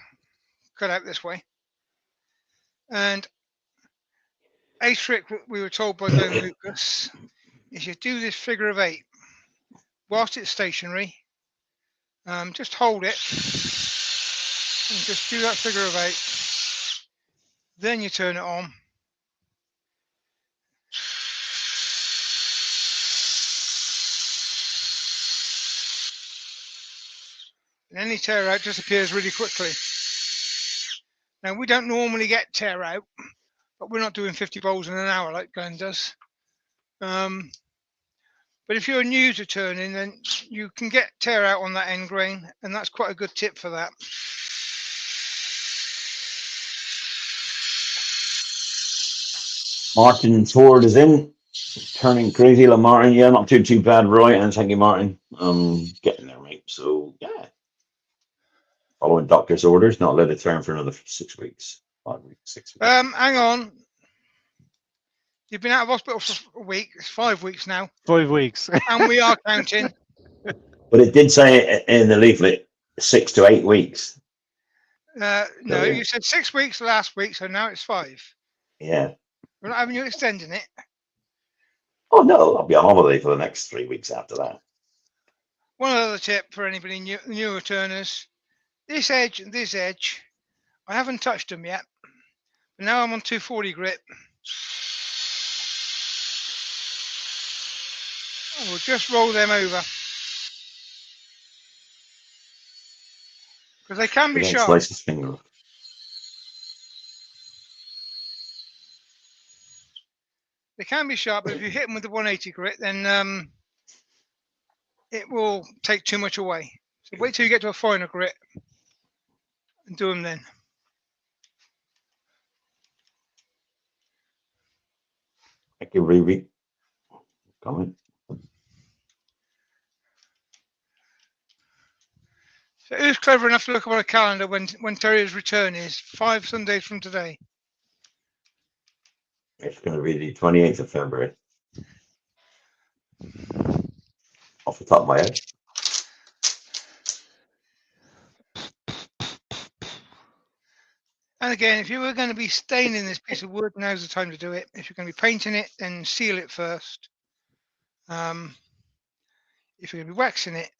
cut out this way. And a trick we were told by Glenn Lucas is you do this figure of 8 whilst it's stationary. Just hold it and just do that figure of 8. Then you turn it on. And any tear out disappears really quickly. Now, we don't normally get tear out, but we're not doing 50 bowls in an hour like Glenn does. But if you're new to turning, then you can get tear out on that end grain, and that's quite a good tip for that. Martin Ford is in. Turning crazy, Martin. Yeah, not too bad, Roy. And thank you, Martin. Getting there, mate. So, yeah. Following doctor's orders, not let it turn for another 6 weeks. 5 weeks, 6 weeks. Hang on. You've been out of hospital for a week. It's 5 weeks now. 5 weeks. And we are counting. But it did say in the leaflet 6 to 8 weeks. No, yeah. you said 6 weeks last week, so now it's 5. Yeah. We're not having you extending it. Oh, no, I'll be on holiday for the next 3 weeks after that. One other tip for anybody newer turners. This edge and this edge, I haven't touched them yet. But now I'm on 240 grit. I will just roll them over. Because they can be Then sharp. slice his finger off. They can be sharp, but if you hit them with the 180 grit, then it will take too much away. So wait till you get to a finer grit and do them then. Thank you, Ruby. Comment. So who's clever enough to look up on a calendar when Terrier's return is 5 Sundays from today? It's going to be the 28th of February. Off the top of my head. And again, if you were going to be staining this piece of wood, now's the time to do it. If you're going to be painting it, then seal it first. If you're going to be waxing it,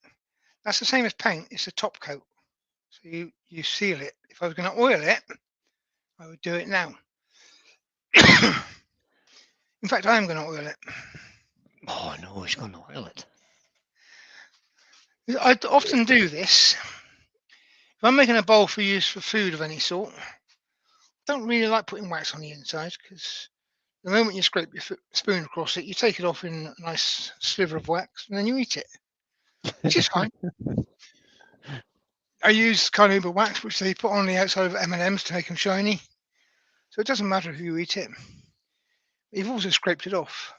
that's the same as paint. It's a top coat. So you seal it. If I was going to oil it, I would do it now. In fact, I am going to oil it. Oh no, he's going to oil it. I often do this. If I'm making a bowl for use for food of any sort, I don't really like putting wax on the inside because the moment you scrape your spoon across it, you take it off in a nice sliver of wax and then you eat it, which is fine. I use carnauba wax, which they put on the outside of M&Ms to make them shiny. So it doesn't matter if you eat it. You've also scraped it off.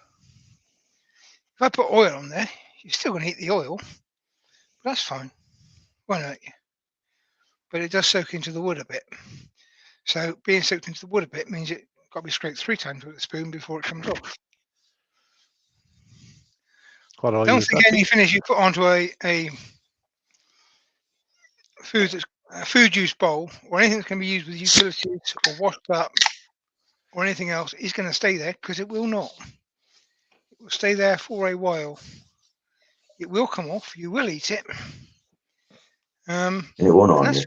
If I put oil on there, you're still going to eat the oil. But that's fine. Why not? But it does soak into the wood a bit. So being soaked into the wood a bit means it got to be scraped 3 times with a spoon before it comes off. What oil Don't is think that? any finish you put onto a food use bowl or anything that can be used with utilities or washed up or anything else is going to stay there, because it will not. It will stay there for a while. It will come off. You will eat it. And it won't And on that's you.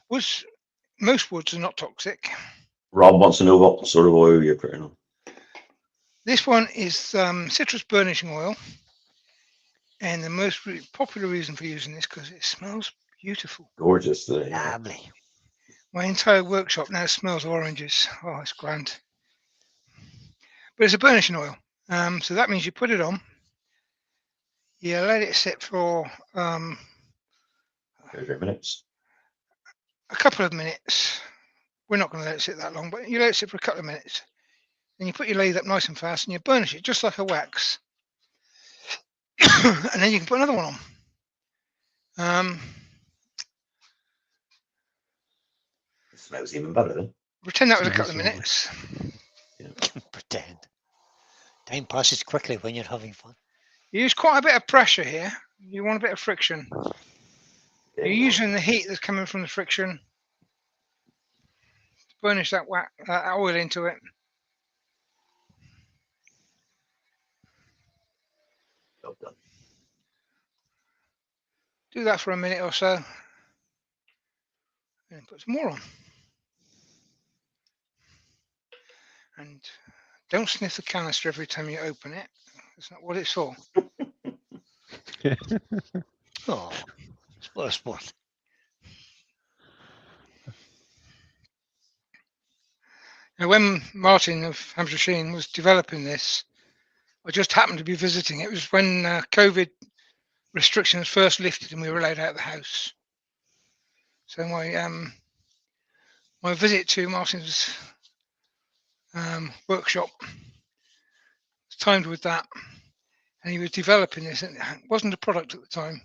fine. Most woods are not toxic. Rob wants to know what sort of oil you're putting on. This one is citrus burnishing oil. And the most popular reason for using this because it smells beautiful. Gorgeous. Lovely. My entire workshop now smells of oranges. Oh, it's grand. But it's a burnishing oil. So that means you put it on. You let it sit for 30 minutes. a couple of minutes. We're not going to let it sit that long, but you let it sit for a couple of minutes. Then you put your lathe up nice and fast and you burnish it just like a wax. And then you can put another one on. It smells even better then. Pretend that was a Smells couple of lovely. minutes. Pretend. Time passes quickly when you're having fun. You use quite a bit of pressure here. You want a bit of friction. You're using the heat that's coming from the friction to burnish that oil into it. Well done. Do that for a minute or so. And put some more on. And don't sniff the canister every time you open it. That's not what it's for. Oh, what a sport. Now, when Martin of Hampshire Sheen was developing this, I just happened to be visiting. It was when COVID restrictions first lifted and we were allowed out of the house. So my visit to Martin's workshop was timed with that, and he was developing this, and it wasn't a product at the time.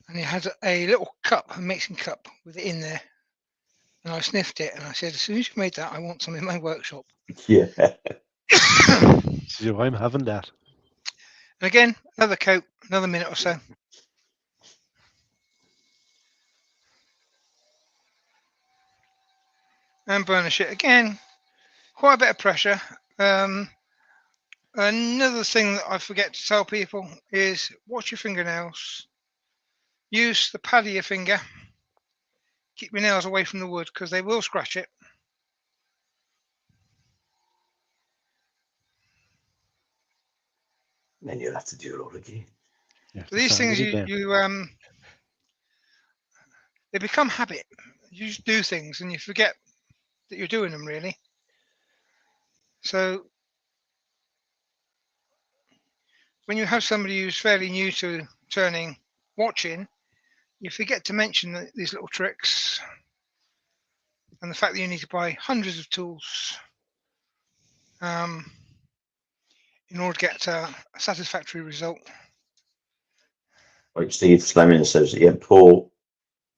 And he had a little cup, a mixing cup, with it in there. And I sniffed it, and I said, as soon as you made that, I want some in my workshop. Yeah. So I'm having that. And again, another coat, another minute or so. And burnish it again. Quite a bit of pressure. Another thing that I forget to tell people is watch your fingernails. Use the pad of your finger. Keep your nails away from the wood because they will scratch it. Then you'll have to do it all again. You have So to these sand things it again. you they become habit. You just do things and you forget that you're doing them really. So when you have somebody who's fairly new to turning watching, you forget to mention these little tricks and the fact that you need to buy hundreds of tools in order to get a satisfactory result. Like Steve Fleming says, yeah, Paul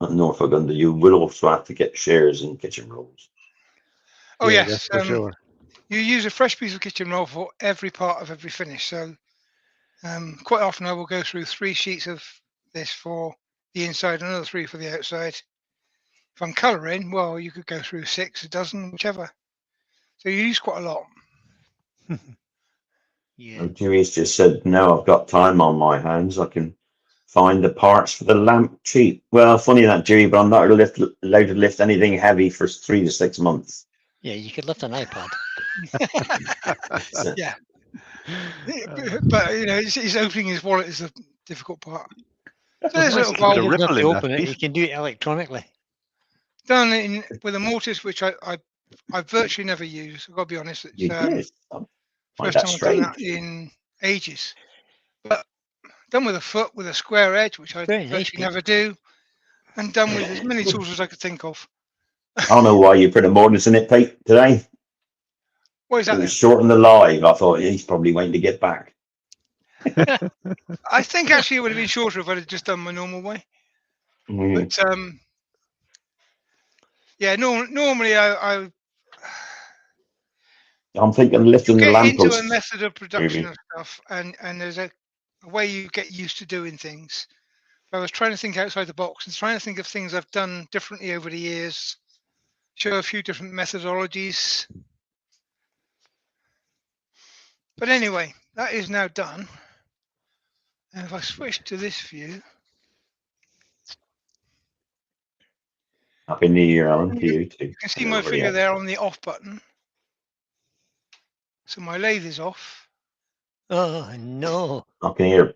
at Norfolk Under, you will also have to get shares in kitchen rolls. Oh Yeah, yes, that's for sure. you use a fresh piece of kitchen roll for every part of every finish. So quite often I will go through 3 sheets of this for the inside and another 3 for the outside. If I'm colouring, well, you could go through 6, a dozen, whichever. So you use quite a lot. Yeah. Jimmy's just said, now I've got time on my hands, I can find the parts for the lamp cheap. Well, funny that, Jimmy, but I'm not allowed to lift anything heavy for 3 to 6 months. Yeah, you could lift an iPad. So, Yeah. But you know, he's opening his wallet is the difficult part. So there's a little Look at bowl the You doesn't have ripple to in that open it. piece. You can do it electronically. done with a mortise, which I virtually never use. I've got to be honest. It's you did. I find first that time I've done that strange. in ages. But done with a foot with a square edge, which I Very nice, virtually Pete. never do, and done with as many tools as I could think of. I don't know why you put a mortise in it, Pete, today. What is It that was then? short in the live. I thought he's probably waiting to get back. I think actually it would have been shorter if I'd have just done my normal way. Mm. But yeah, normally I'm thinking you lifting the get into a lamppost. method of production Maybe. of stuff, and there's a way you get used to doing things. I was trying to think outside the box and trying to think of things I've done differently over the years, show a few different methodologies. But anyway, that is now done. And if I switch to this view, Happy New Year, Alan, to you too. you can see And my everybody finger else. there on the off button. So my lathe is off. Oh no. I can hear.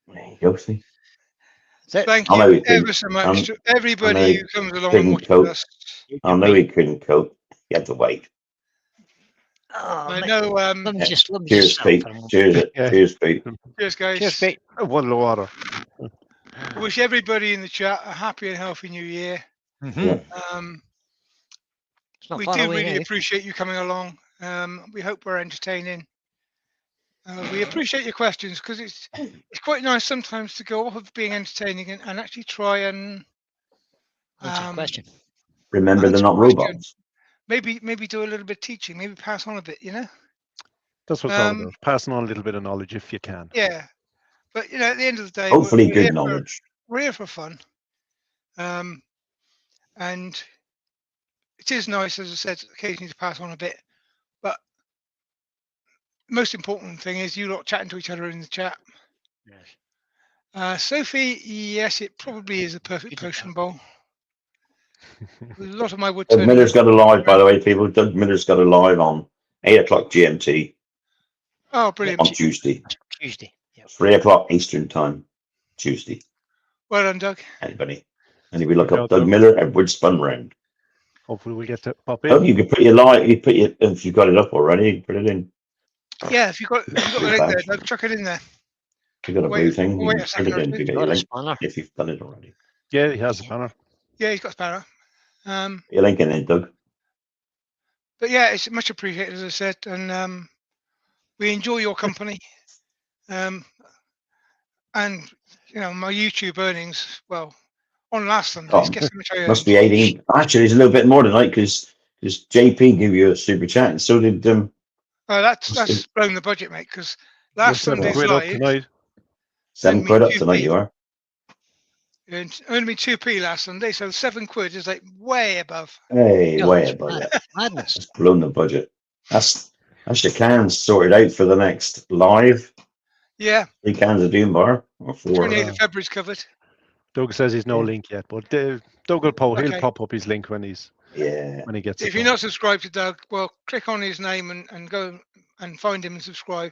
There you go, see. That's it. Thank I know you he couldn't. ever so much to everybody he who comes along and couldn't watches cope. us. You I can know be- he couldn't cope. He had to wait. Oh, I mate. know. Let me Yeah. just Cheers, stop Pete. for a moment. Cheers, Yeah. cheers, Pete. Cheers, guys. Cheers, Pete. One low water. I wish everybody in the chat a happy and healthy new year. Yeah. It's not We far do away really now. appreciate you coming along. We hope we're entertaining. We appreciate your questions because it's quite nice sometimes to go off of being entertaining and actually try and Answer the question. Remember, they're answer not a question. robots. Maybe do a little bit of teaching, maybe pass on a bit, you know? That's what it's all about. Passing on a little bit of knowledge if you can. Yeah. But you know, at the end of the day, Hopefully, we're good here knowledge. we're here for fun. And it is nice, as I said, occasionally to pass on a bit. But the most important thing is you lot chatting to each other in the chat. Yes. Sophie, yes, it probably is a perfect Good to potion bowl. A lot of my wood Doug turning. Miller's got a live, by the way, people. Doug Miller's got a live on 8 o'clock GMT Oh, brilliant. on Tuesday, Tuesday. Yep. 3 o'clock Eastern time, Tuesday. Well done, Doug. Anybody? Anybody look Look up out, Doug Doug. Miller at Wood Spun Round? Hopefully we'll get to pop Oh, in. you can put your live. You put your if you've got it up already. You can put it in. Yeah, if you've got the link there, Doug, chuck it in there. You got a blue thing. Wait You a can second put it or in two. to get your Got a link spanner. if you've done it already. Yeah, he has a banner. Yeah, he's got spanner. Your link in there, Doug. But yeah, it's much appreciated, as I said, and we enjoy your company. And you know, my YouTube earnings, well, on last Sundays, Oh, guess how much I earned? Must be 18. Actually, it's a little bit more tonight because JP gave you a super chat, and so did Oh, that's must blown the budget, mate. Because You're last 7 Sunday's quid up live tonight. £7 me up 2p. tonight. You are. Earned me 2p last Sunday, so 7 quid is like way above. Hey, No, way it's above mad- that. madness. That's blown the budget. That's your cans sorted out for the next live. Yeah, 3 cans of Doom Bar or 4. 28th of February's covered. Doug says he's no Yeah. link yet, but Doug will he'll Okay. pop up his link when he gets it. If you're not subscribed to Doug, well, click on his name and go and find him and subscribe.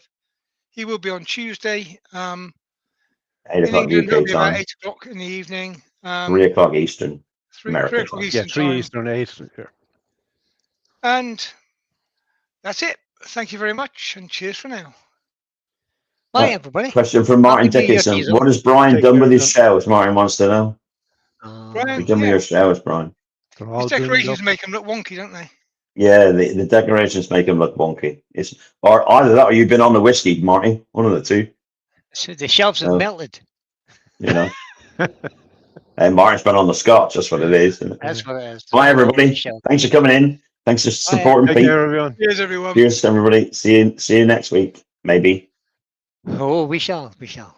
He will be on Tuesday. 8 In o'clock England, it'll UK be about time, 8 o'clock in the evening. 3 o'clock Eastern. 3 America o'clock time. Eastern Yeah, 3 time. Eastern, 8 here. And that's it. Thank you very much, and cheers for now. Bye, Uh, everybody. Question from Martin Happy New Year to Dickinson. you, What has Brian Take done care, with his everyone. showers? Martin wants to know. Brian, Give me yeah, your showers, Brian. They're his all bloomed decorations up. make them look wonky, don't they? Yeah, the decorations make him look wonky. It's or either that or you've been on the whiskey, Marty. One of the two. So the shelves have No. melted. You know. And Martin's been on the scotch. That's what it is. Isn't it? That's what it is. Bye, All over the everybody. shelf. Thanks for coming in. Thanks for supporting Take Pete. care, everyone. Cheers, everyone. Cheers, everybody. See you next week, maybe. Oh, we shall. We shall.